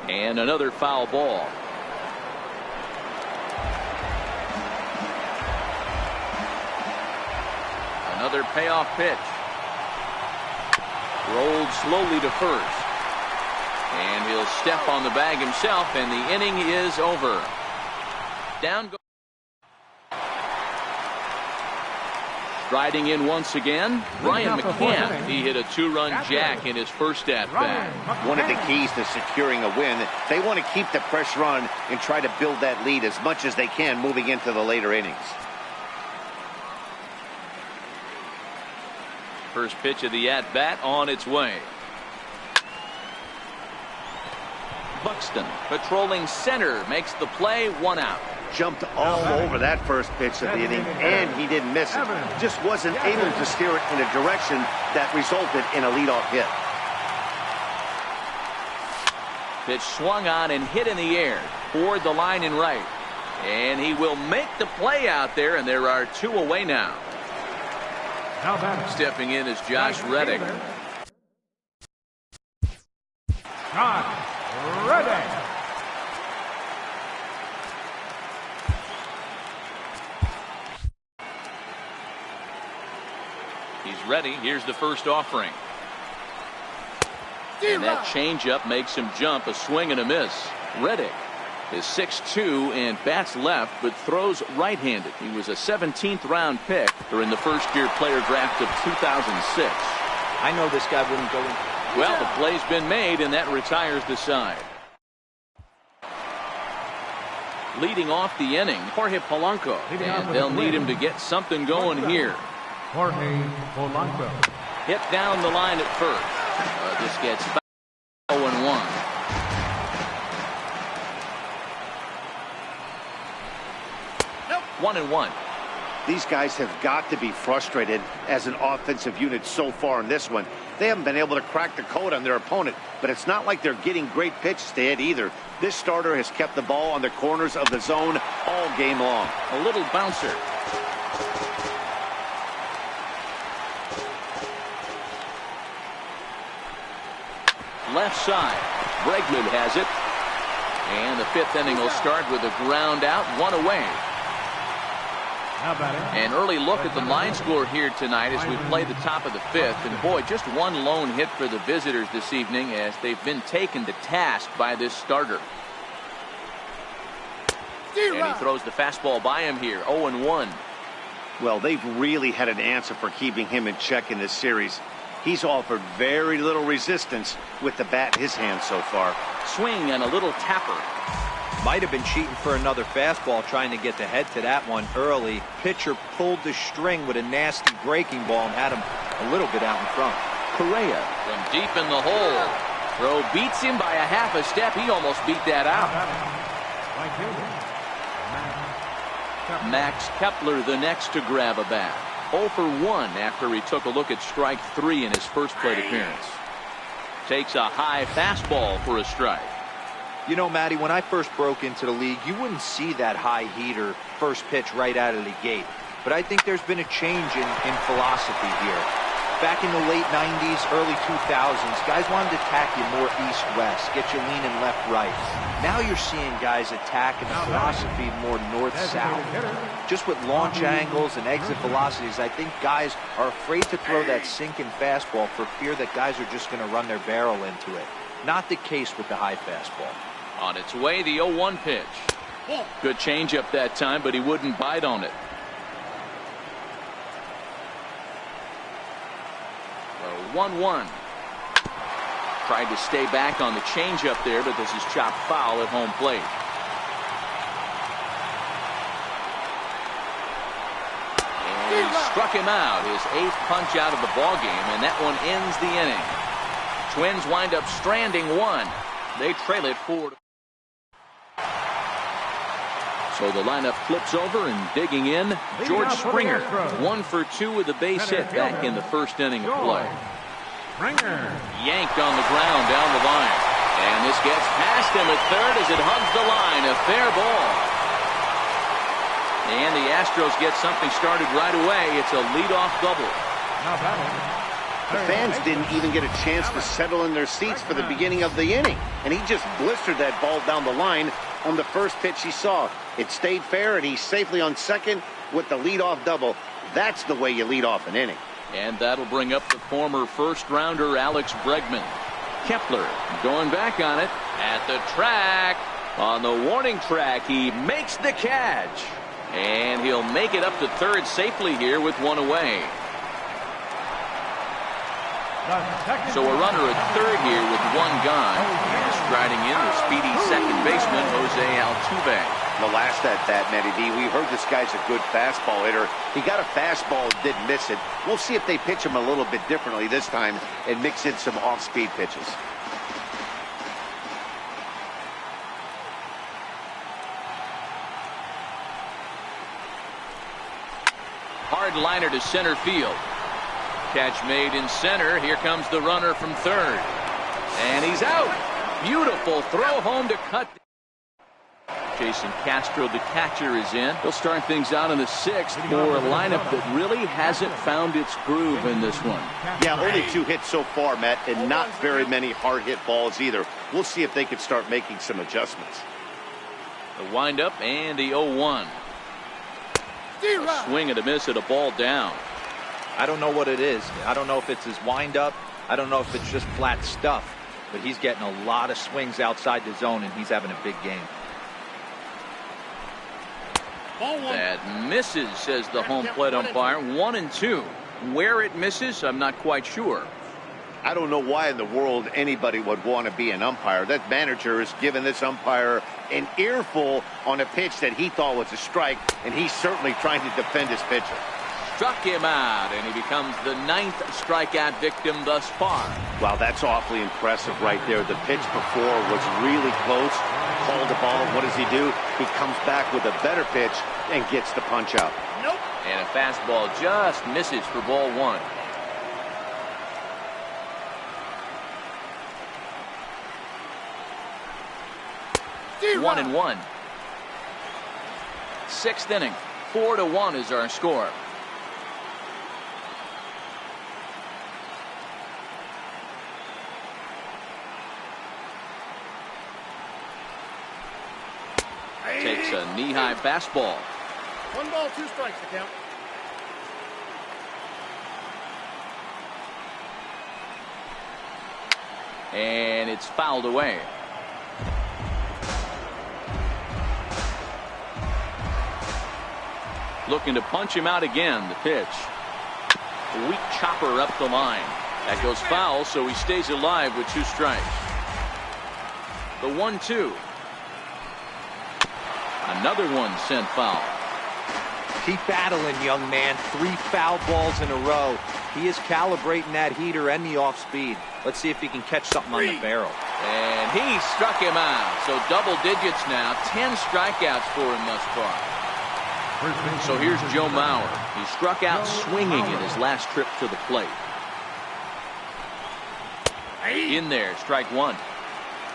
And another foul ball. Another payoff pitch. Rolled slowly to first. And he'll step on the bag himself, and the inning is over. Down goes. Striding in once again, Brian McCann. He hit a 2-run jack in his first at-bat. One of the keys to securing a win, they want to keep the pressure on and try to build that lead as much as they can moving into the later innings. First pitch of the at-bat on its way. Buxton patrolling center makes the play, 1 out. Jumped all over that first pitch of the inning, and he didn't miss it. Just wasn't able to steer it in a direction that resulted in a leadoff hit. Pitch swung on and hit in the air toward the line and right. And he will make the play out there, and there are 2 away now. Stepping in is Josh Reddick. Josh Reddick. He's ready. Here's the first offering. And that changeup makes him jump. A swing and a miss. Reddick is 6'2" and bats left, but throws right-handed. He was a 17th round pick during the first-year player draft of 2006. I know this guy wouldn't go in. Well, the play's been made, and that retires the side. Leading off the inning, Jorge Polanco. And they'll need him to get something going here. Jorge Polanco. Hit down the line at first. This gets 0-1. Nope. 1-1. These guys have got to be frustrated as an offensive unit so far in this one. They haven't been able to crack the code on their opponent, but it's not like they're getting great pitches to hit either. This starter has kept the ball on the corners of the zone all game long. A little bouncer. Left side. Bregman has it. And the 5th inning will start with a ground out, 1 away. An early look at the line score here tonight as we play the top of the 5th. And boy, just one lone hit for the visitors this evening as they've been taken to task by this starter. And he throws the fastball by him here, 0-1. Well, they've really had an answer for keeping him in check in this series. He's offered very little resistance with the bat in his hand so far. Swing and a little tapper. Might have been cheating for another fastball, trying to get the head to that one early. Pitcher pulled the string with a nasty breaking ball and had him a little bit out in front. Correa from deep in the hole. Throw beats him by a half a step. He almost beat that out. Max Kepler the next to grab a bat. 0 for 1 after he took a look at strike 3 in his first plate appearance. Takes a high fastball for a strike. You know, Matty, when I first broke into the league, you wouldn't see that high heater first pitch right out of the gate. But I think there's been a change in philosophy here. Back in the late 90s, early 2000s, guys wanted to attack you more east-west, get you leaning left-right. Now you're seeing guys attacking the philosophy more north-south. Just with launch angles and exit velocities, I think guys are afraid to throw that sinking fastball for fear that guys are just going to run their barrel into it. Not the case with the high fastball. On its way, the 0-1 pitch. Good changeup that time, but he wouldn't bite on it. 1-1. Tried to stay back on the changeup there, but this is chopped foul at home plate. And he struck him out, his 8th punch out of the ballgame, and that one ends the inning. Twins wind up stranding 1. They trail it 4. So the lineup flips over and digging in, George Springer. 1 for 2 with a base hit back in the first inning of play. Yanked on the ground down the line. And this gets past him at third as it hugs the line. A fair ball. And the Astros get something started right away. It's a leadoff double. The fans didn't even get a chance to settle in their seats for the beginning of the inning. And he just blistered that ball down the line on the first pitch he saw. It stayed fair, and he's safely on second with the leadoff double. That's the way you lead off an inning. And that'll bring up the former first-rounder Alex Bregman. Kepler going back on it at the track. On the warning track, he makes the catch. And he'll make it up to third safely here with 1 away. So a runner at third here with 1 gone. And striding in the speedy second baseman, Jose Altuve. The last at bat, Matty D, we heard this guy's a good fastball hitter. He got a fastball and didn't miss it. We'll see if they pitch him a little bit differently this time and mix in some off-speed pitches. Hard liner to center field. Catch made in center. Here comes the runner from third. And he's out. Beautiful throw home to cut. Jason Castro, the catcher, is in. He'll start things out in the 6th for a lineup that really hasn't found its groove in this one. Yeah, only 2 hits so far, Matt, and not very many hard hit balls either. We'll see if they can start making some adjustments. The windup and the 0-1. A swing and a miss at a ball down. I don't know what it is. I don't know if it's his windup. I don't know if it's just flat stuff. But he's getting a lot of swings outside the zone, and he's having a big game. That misses, says the home plate umpire. 1-2. Where it misses, I'm not quite sure. I don't know why in the world anybody would want to be an umpire. That manager is giving this umpire an earful on a pitch that he thought was a strike, and he's certainly trying to defend his pitcher. Struck him out, and he becomes the 9th strikeout victim thus far. Wow, that's awfully impressive right there. The pitch before was really close. Called the ball. What does he do? He comes back with a better pitch and gets the punch out. Nope. And a fastball just misses for ball 1. One and one. 6th inning. 4-1 is our score. Takes a knee-high fastball. 1 ball, 2 strikes to count. And it's fouled away. Looking to punch him out again. The pitch. A weak chopper up the line. That goes foul, so he stays alive with 2 strikes. The 1-2. Another one sent foul. Keep battling, young man. 3 foul balls in a row. He is calibrating that heater and the off speed. Let's see if he can catch something on the barrel. And he struck him out. So double digits now. 10 strikeouts for him thus far. So here's Joe Mauer. He struck out swinging in his last trip to the plate. In there, strike 1.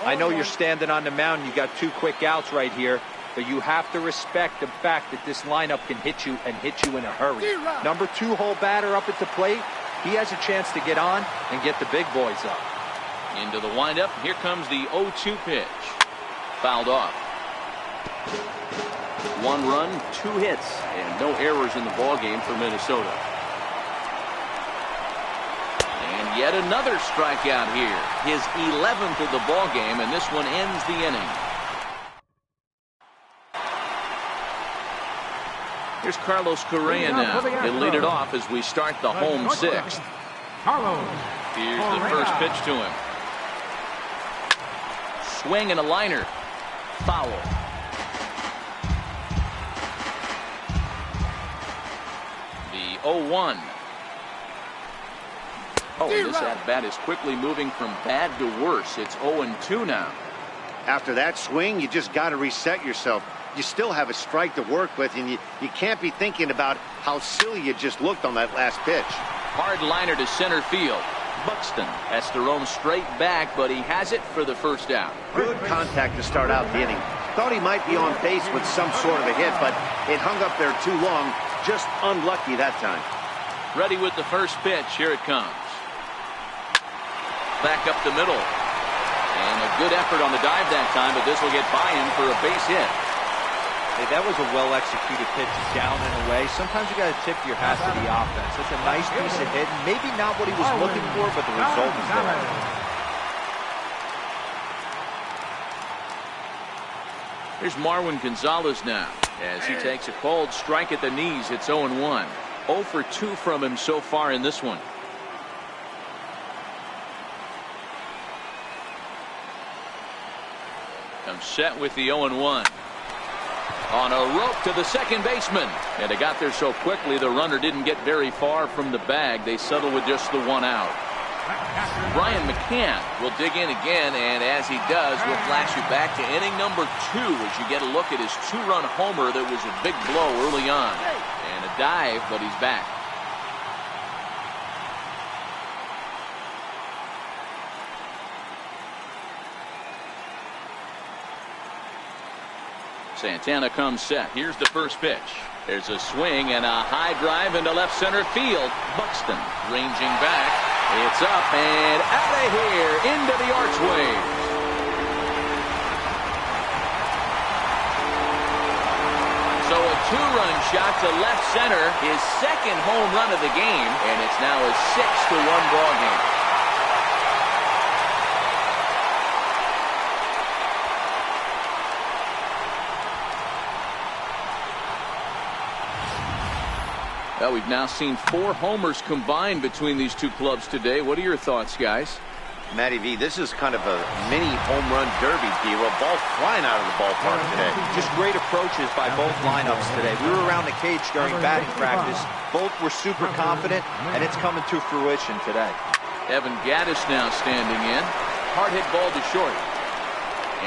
I know you're standing on the mound. You got 2 quick outs right here. But you have to respect the fact that this lineup can hit you and hit you in a hurry. Number 2 hole batter up at the plate. He has a chance to get on and get the big boys up. Into the windup. Here comes the 0-2 pitch. Fouled off. 1 run, 2 hits, and no errors in the ballgame for Minnesota. And yet another strikeout here. His 11th of the ballgame, and this one ends the inning. Here's Carlos Correa now. He'll lead it off as we start the home 6th. Here's the first pitch to him. Swing and a liner. Foul. The 0-1. Oh, and this at-bat is quickly moving from bad to worse. It's 0-2 now. After that swing, you just got to reset yourself. You still have a strike to work with, and you can't be thinking about how silly you just looked on that last pitch. Hard liner to center field. Buxton has to roam straight back, but he has it for the first out. Good contact to start out the inning. Thought he might be on base with some sort of a hit, but it hung up there too long. Just unlucky that time. Ready with the first pitch. Here it comes. Back up the middle. And a good effort on the dive that time, but this will get by him for a base hit. Hey, that was a well-executed pitch down and away. Sometimes you got to tip your hat to the offense. That's a nice piece of hit. Maybe not what he was looking for, but the result is there. Here's Marwin Gonzalez now as he takes a cold strike at the knees. It's 0-1. 0 for 2 from him so far in this one. Comes set with the 0-1. On a rope to the second baseman. And it got there so quickly the runner didn't get very far from the bag. They settle with just the 1 out. Brian McCann will dig in again, and as he does, we'll flash you back to inning number 2 as you get a look at his 2-run homer that was a big blow early on. And a dive, but he's back. Santana comes set. Here's the first pitch. There's a swing and a high drive into left center field. Buxton ranging back. It's up and out of here into the archway. So a 2-run shot to left center. His second home run of the game. And it's now a 6-1 ball game. Well, we've now seen 4 homers combined between these two clubs today. What are your thoughts, guys? Matty V, this is kind of a mini home run derby, D-Roll. Ball flying out of the ballpark today. Just great approaches by both lineups today. We were around the cage during batting practice. Both were super confident, and it's coming to fruition today. Evan Gaddis now standing in. Hard hit ball to short.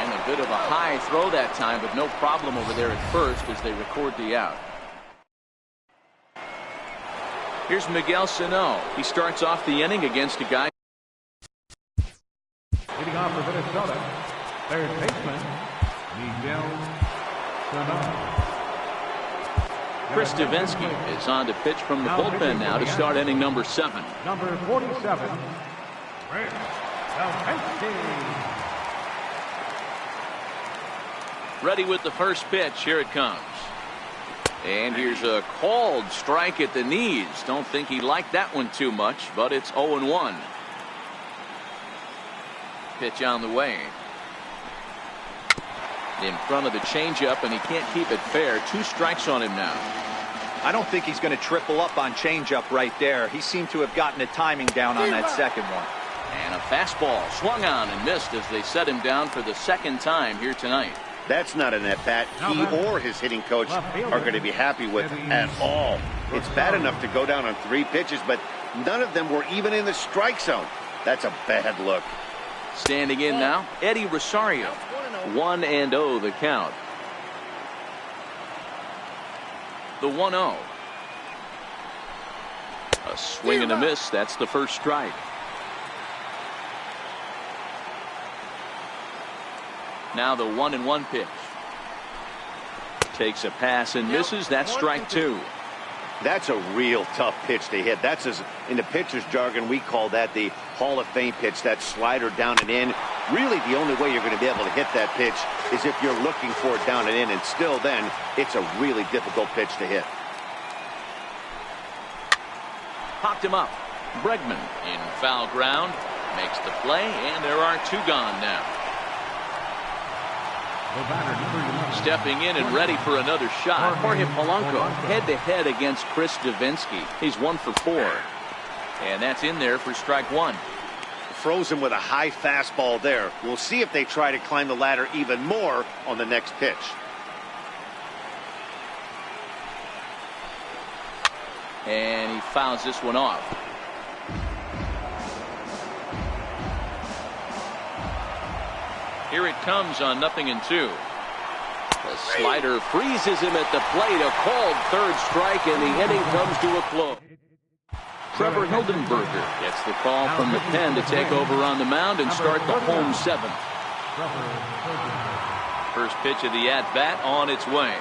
And a bit of a high throw that time, but no problem over there at first as they record the out. Here's Miguel Sano. He starts off the inning against a guy. Leading off for Minnesota, third baseman, Miguel Sano. Chris Davinsky is on to pitch from the bullpen now to start inning number 7. Number 47, Chris Davinsky. Ready with the first pitch. Here it comes. And here's a called strike at the knees. Don't think he liked that one too much, but it's 0-1. Pitch on the way. In front of the changeup, and he can't keep it fair. 2 strikes on him now. I don't think he's going to triple up on changeup right there. He seemed to have gotten the timing down on that second one. And a fastball swung on and missed as they set him down for the second time here tonight. That's not an at-bat he or his hitting coach are going to be happy with at all. It's bad enough to go down on 3 pitches, but none of them were even in the strike zone. That's a bad look. Standing in now, Eddie Rosario. 1-0 the count. The 1-0. A swing and a miss. That's the first strike. Now the 1-1 pitch. Takes a pass and misses. That's strike 2. That's a real tough pitch to hit. That's, as in the pitcher's jargon, we call that the Hall of Fame pitch. That slider down and in. Really, the only way you're going to be able to hit that pitch is if you're looking for it down and in. And still then, it's a really difficult pitch to hit. Popped him up. Bregman in foul ground. Makes the play, and there are 2 gone now. Stepping in and ready for another shot. Jorge Polanco head-to-head against Chris Davinsky. He's 1 for 4. And that's in there for strike 1. Frozen with a high fastball there. We'll see if they try to climb the ladder even more on the next pitch. And he fouls this one off. Here it comes on 0-2. The slider freezes him at the plate. A called 3rd strike, and the inning comes to a close. Trevor Hildenberger gets the call from the pen to take over on the mound and start the home 7th. First pitch of the at-bat on its way.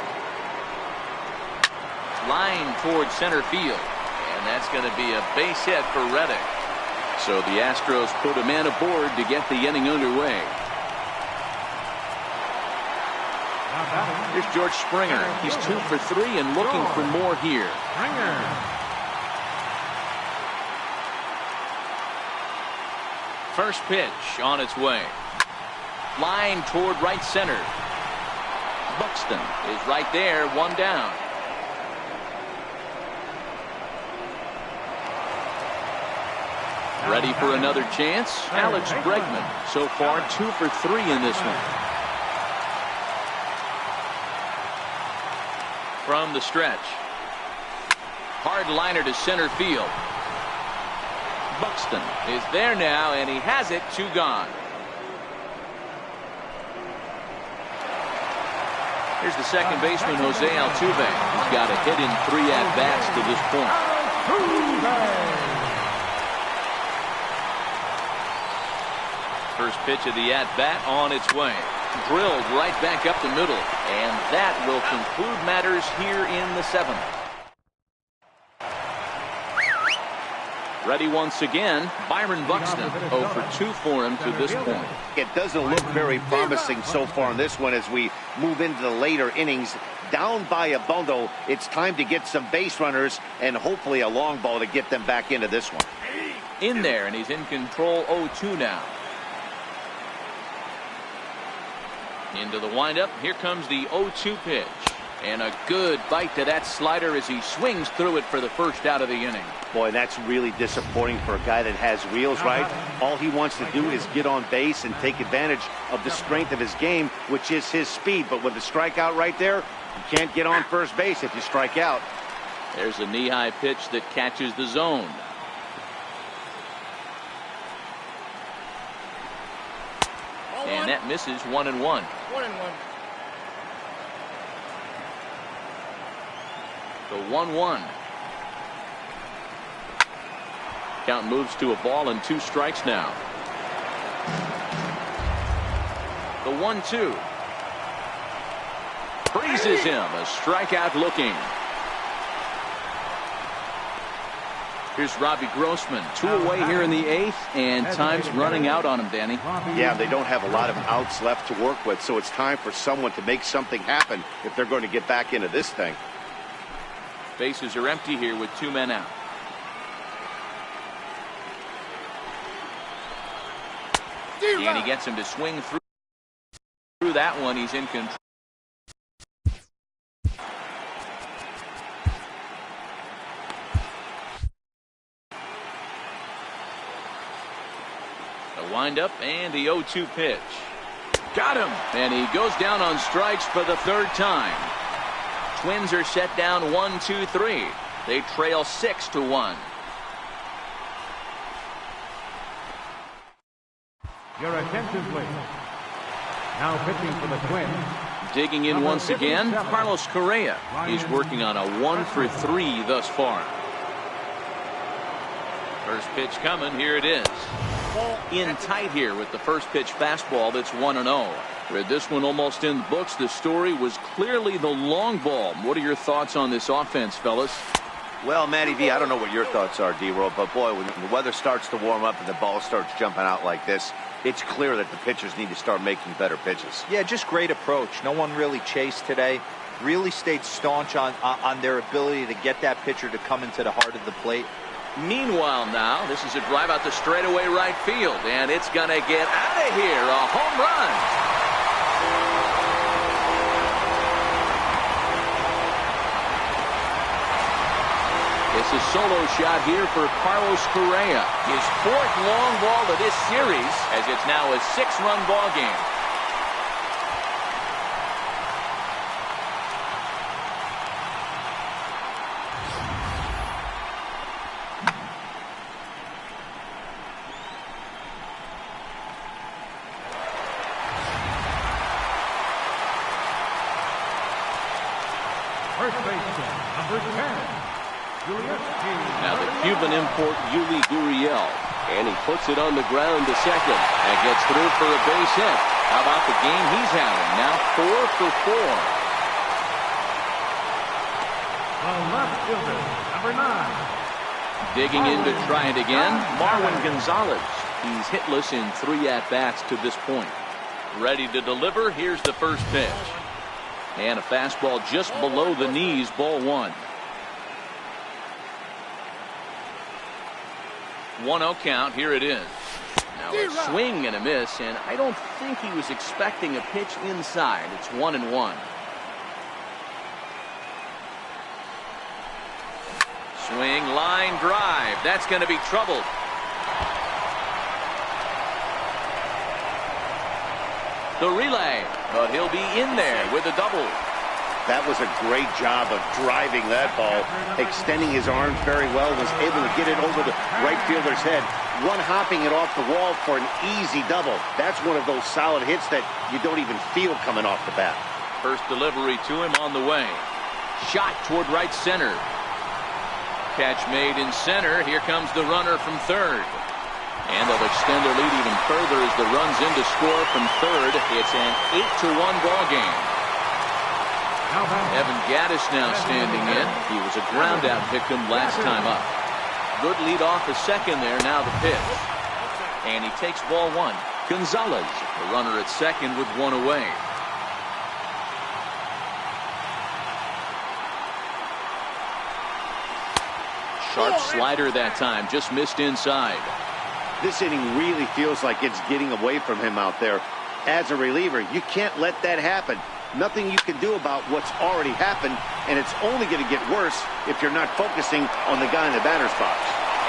Line towards center field, and that's going to be a base hit for Reddick. So the Astros put a man aboard to get the inning underway. Here's George Springer. He's 2 for 3 and looking for more here. First pitch on its way. Line toward right center. Buxton is right there, 1 down. Ready for another chance. Alex Bregman so far 2 for 3 in this one. From the stretch. Hard liner to center field. Buxton is there now, and he has it. 2 gone. Here's the second baseman, Jose Altuve. He's got a hit in 3 at-bats to this point. First pitch of the at-bat on its way. Drilled right back up the middle, and that will conclude matters here in the 7th. Ready once again, Byron Buxton. 0 for 2 for him to this point. It doesn't look very promising so far in this one as we move into the later innings. Down by a bundle, it's time to get some base runners and hopefully a long ball to get them back into this one. In there, and he's in control. 0-2 now. Into the windup. Here comes the 0-2 pitch. And a good bite to that slider as he swings through it for the first out of the inning. Boy, that's really disappointing for a guy that has wheels, right? All he wants to do is get on base and take advantage of the strength of his game, which is his speed. But with the strikeout right there, you can't get on first base if you strike out. There's a knee-high pitch that catches the zone. And that misses 1-1. 1-1. The 1-1. Count moves to a ball and 2 strikes now. The 1-2. Freezes him. A strikeout looking. Here's Robbie Grossman. 2 away here in the 8th, and time's running out on him, Danny. Yeah, they don't have a lot of outs left to work with, so it's time for someone to make something happen if they're going to get back into this thing. Bases are empty here with 2 men out. And he gets him to swing through that one. He's in control. The windup and the 0-2 pitch. Got him. And he goes down on strikes for the 3rd time. Twins are set down 1-2-3. They trail 6-1. Your attention, please. Now pitching for the Twins. Digging in once again, Carlos Correa. He's working on a 1-for-3 thus far. First pitch coming. Here it is. In tight here with the first pitch fastball that's 1-0. With this one almost in the books, the story was clearly the long ball. What are your thoughts on this offense, fellas? Well, Matty V, I don't know what your thoughts are, D-Roll, but boy, when the weather starts to warm up and the ball starts jumping out like this, it's clear that the pitchers need to start making better pitches. Yeah, just great approach. No one really chased today. Really stayed staunch on their ability to get that pitcher to come into the heart of the plate. Meanwhile now, this is a drive out to straightaway right field, and it's going to get out of here. A home run. It's a solo shot here for Carlos Correa. His 4th long ball of this series, as it's now a 6-run ball game. First baseman, number 10. Now the Cuban import Yuli Gurriel, and he puts it on the ground to second and gets through for a base hit. How about the game he's having? Now 4 for 4. The left fielder, number 9. Digging in to try it again, Marwin Gonzalez. He's hitless in 3 at-bats to this point. Ready to deliver. Here's the first pitch. And a fastball just below the knees, ball 1. 1-0 count. Here it is. Now a swing and a miss, and I don't think he was expecting a pitch inside. It's 1-1. Swing, line drive. That's going to be trouble. The relay, but he'll be in there with a double. That was a great job of driving that ball, extending his arms very well, was able to get it over the right fielder's head, one-hopping it off the wall for an easy double. That's one of those solid hits that you don't even feel coming off the bat. First delivery to him on the way. Shot toward right center. Catch made in center. Here comes the runner from third. And they'll extend their lead even further as the run's in to score from third. It's an 8-1 ball game. Evan Gaddis now standing in. He was a ground-out victim last time up. Good lead off the second there. Now the pitch. And he takes ball 1. Gonzalez, the runner at second with 1 away. Sharp slider that time. Just missed inside. This inning really feels like it's getting away from him out there. As a reliever, you can't let that happen. nothing you can do about what's already happened, and it's only going to get worse if you're not focusing on the guy in the batter's box.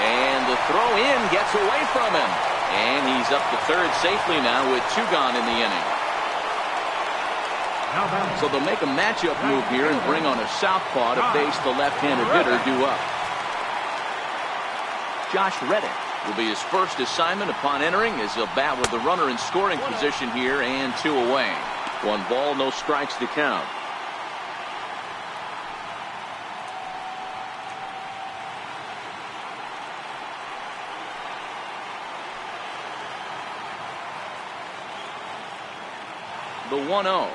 And the throw in gets away from him. And he's up to third safely now with 2 gone in the inning. So they'll make a matchup move here and bring on a southpaw to face the left-handed hitter due up. Josh Reddick will be his first assignment upon entering as he'll bat with the runner in scoring position here and 2 away. 1 ball, no strikes to count. The 1-0.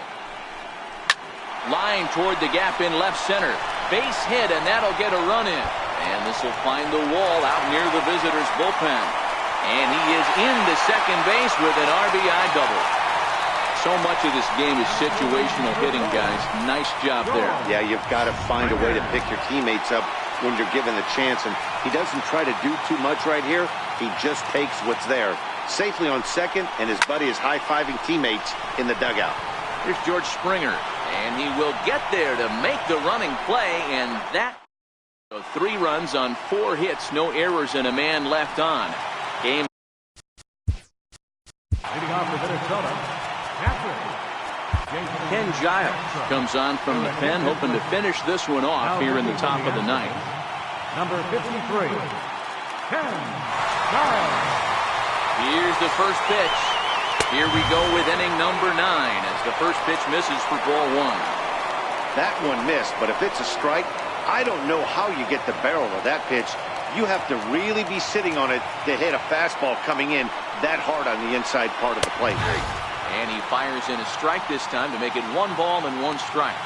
Line toward the gap in left center. Base hit, and that'll get a run in. And this will find the wall out near the visitors' bullpen. And he is into second base with an RBI double. So much of this game is situational hitting, guys. Nice job there. Yeah, you've got to find a way to pick your teammates up when you're given the chance. And he doesn't try to do too much right here. He just takes what's there. Safely on second, and his buddy is high-fiving teammates in the dugout. Here's George Springer, and he will get there to make the running play, and that 3 runs on 4 hits, no errors, and a man left on. Game. Leading off for Minnesota, Ken Giles comes on from the pen, hoping to finish this one off here in the top of the ninth. Number 53, Ken Giles. Here's the first pitch. Here we go with inning number 9 as the first pitch misses for ball 1. That one missed, but if it's a strike, I don't know how you get the barrel of that pitch. You have to really be sitting on it to hit a fastball coming in that hard on the inside part of the plate. And he fires in a strike this time to make it 1 ball and 1 strike.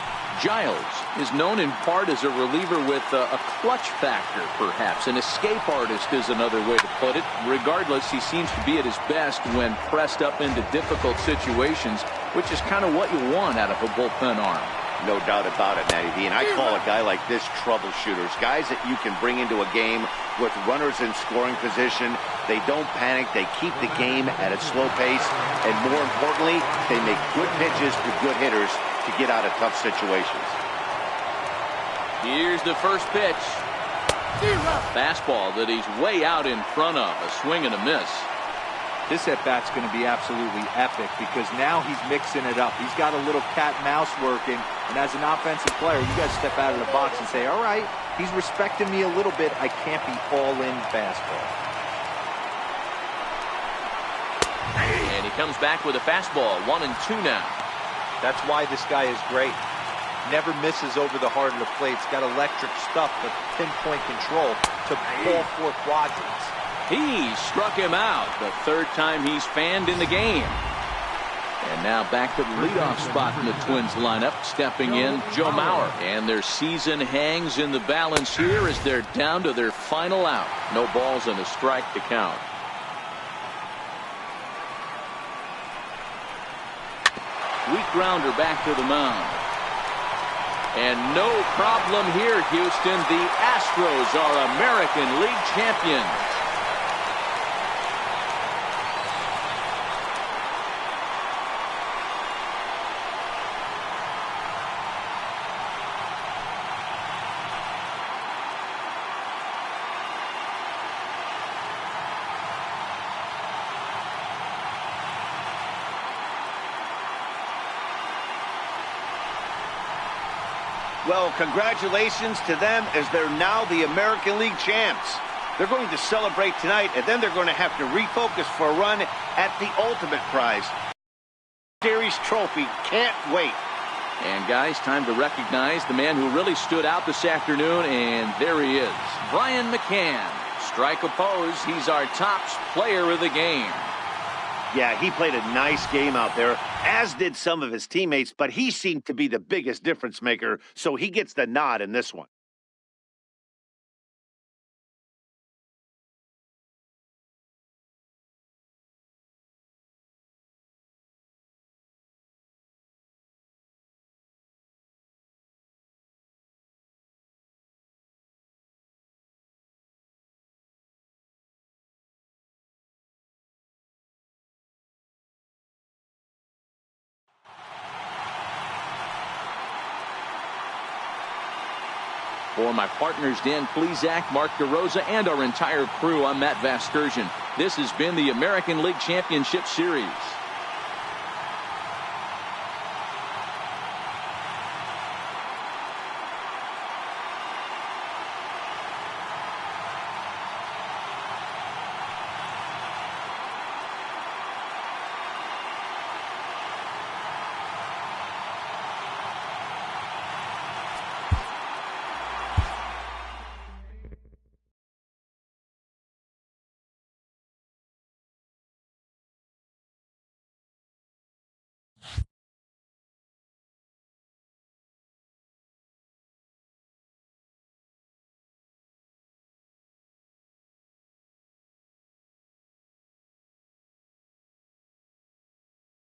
Giles is known in part as a reliever with a clutch factor, perhaps. An escape artist is another way to put it. Regardless, he seems to be at his best when pressed up into difficult situations, which is kind of what you want out of a bullpen arm. No doubt about it, Matty D. And I call a guy like this troubleshooters. Guys that you can bring into a game with runners in scoring position. They don't panic. They keep the game at a slow pace. And more importantly, they make good pitches to good hitters to get out of tough situations. Here's the first pitch. Fastball that he's way out in front of. A swing and a miss. This at-bat's going to be absolutely epic because now he's mixing it up. He's got a little cat-mouse working, and as an offensive player, you got to step out of the box and say, all right, he's respecting me a little bit. I can't be all-in fastball. And he comes back with a fastball. 1-2 now. That's why this guy is great. Never misses over the heart of the plate. He's got electric stuff, but pinpoint control to all 4 quadrants. He struck him out the 3rd time he's fanned in the game. And now back to the leadoff spot in the Twins lineup. Stepping in, Joe Mauer. And their season hangs in the balance here as they're down to their final out. No balls and a strike to count. Weak grounder back to the mound. And no problem here, Houston. The Astros are American League champions. Well, congratulations to them as they're now the American League champs. They're going to celebrate tonight, and then they're going to have to refocus for a run at the ultimate prize. Series trophy. Can't wait. And guys, time to recognize the man who really stood out this afternoon, and there he is, Brian McCann. Strike opposed. He's our top player of the game. Yeah, he played a nice game out there, as did some of his teammates, but he seemed to be the biggest difference maker, so he gets the nod in this one. For my partners Dan Plesac, Mark DeRosa, and our entire crew, I'm Matt Vasgersian. This has been the American League Championship Series.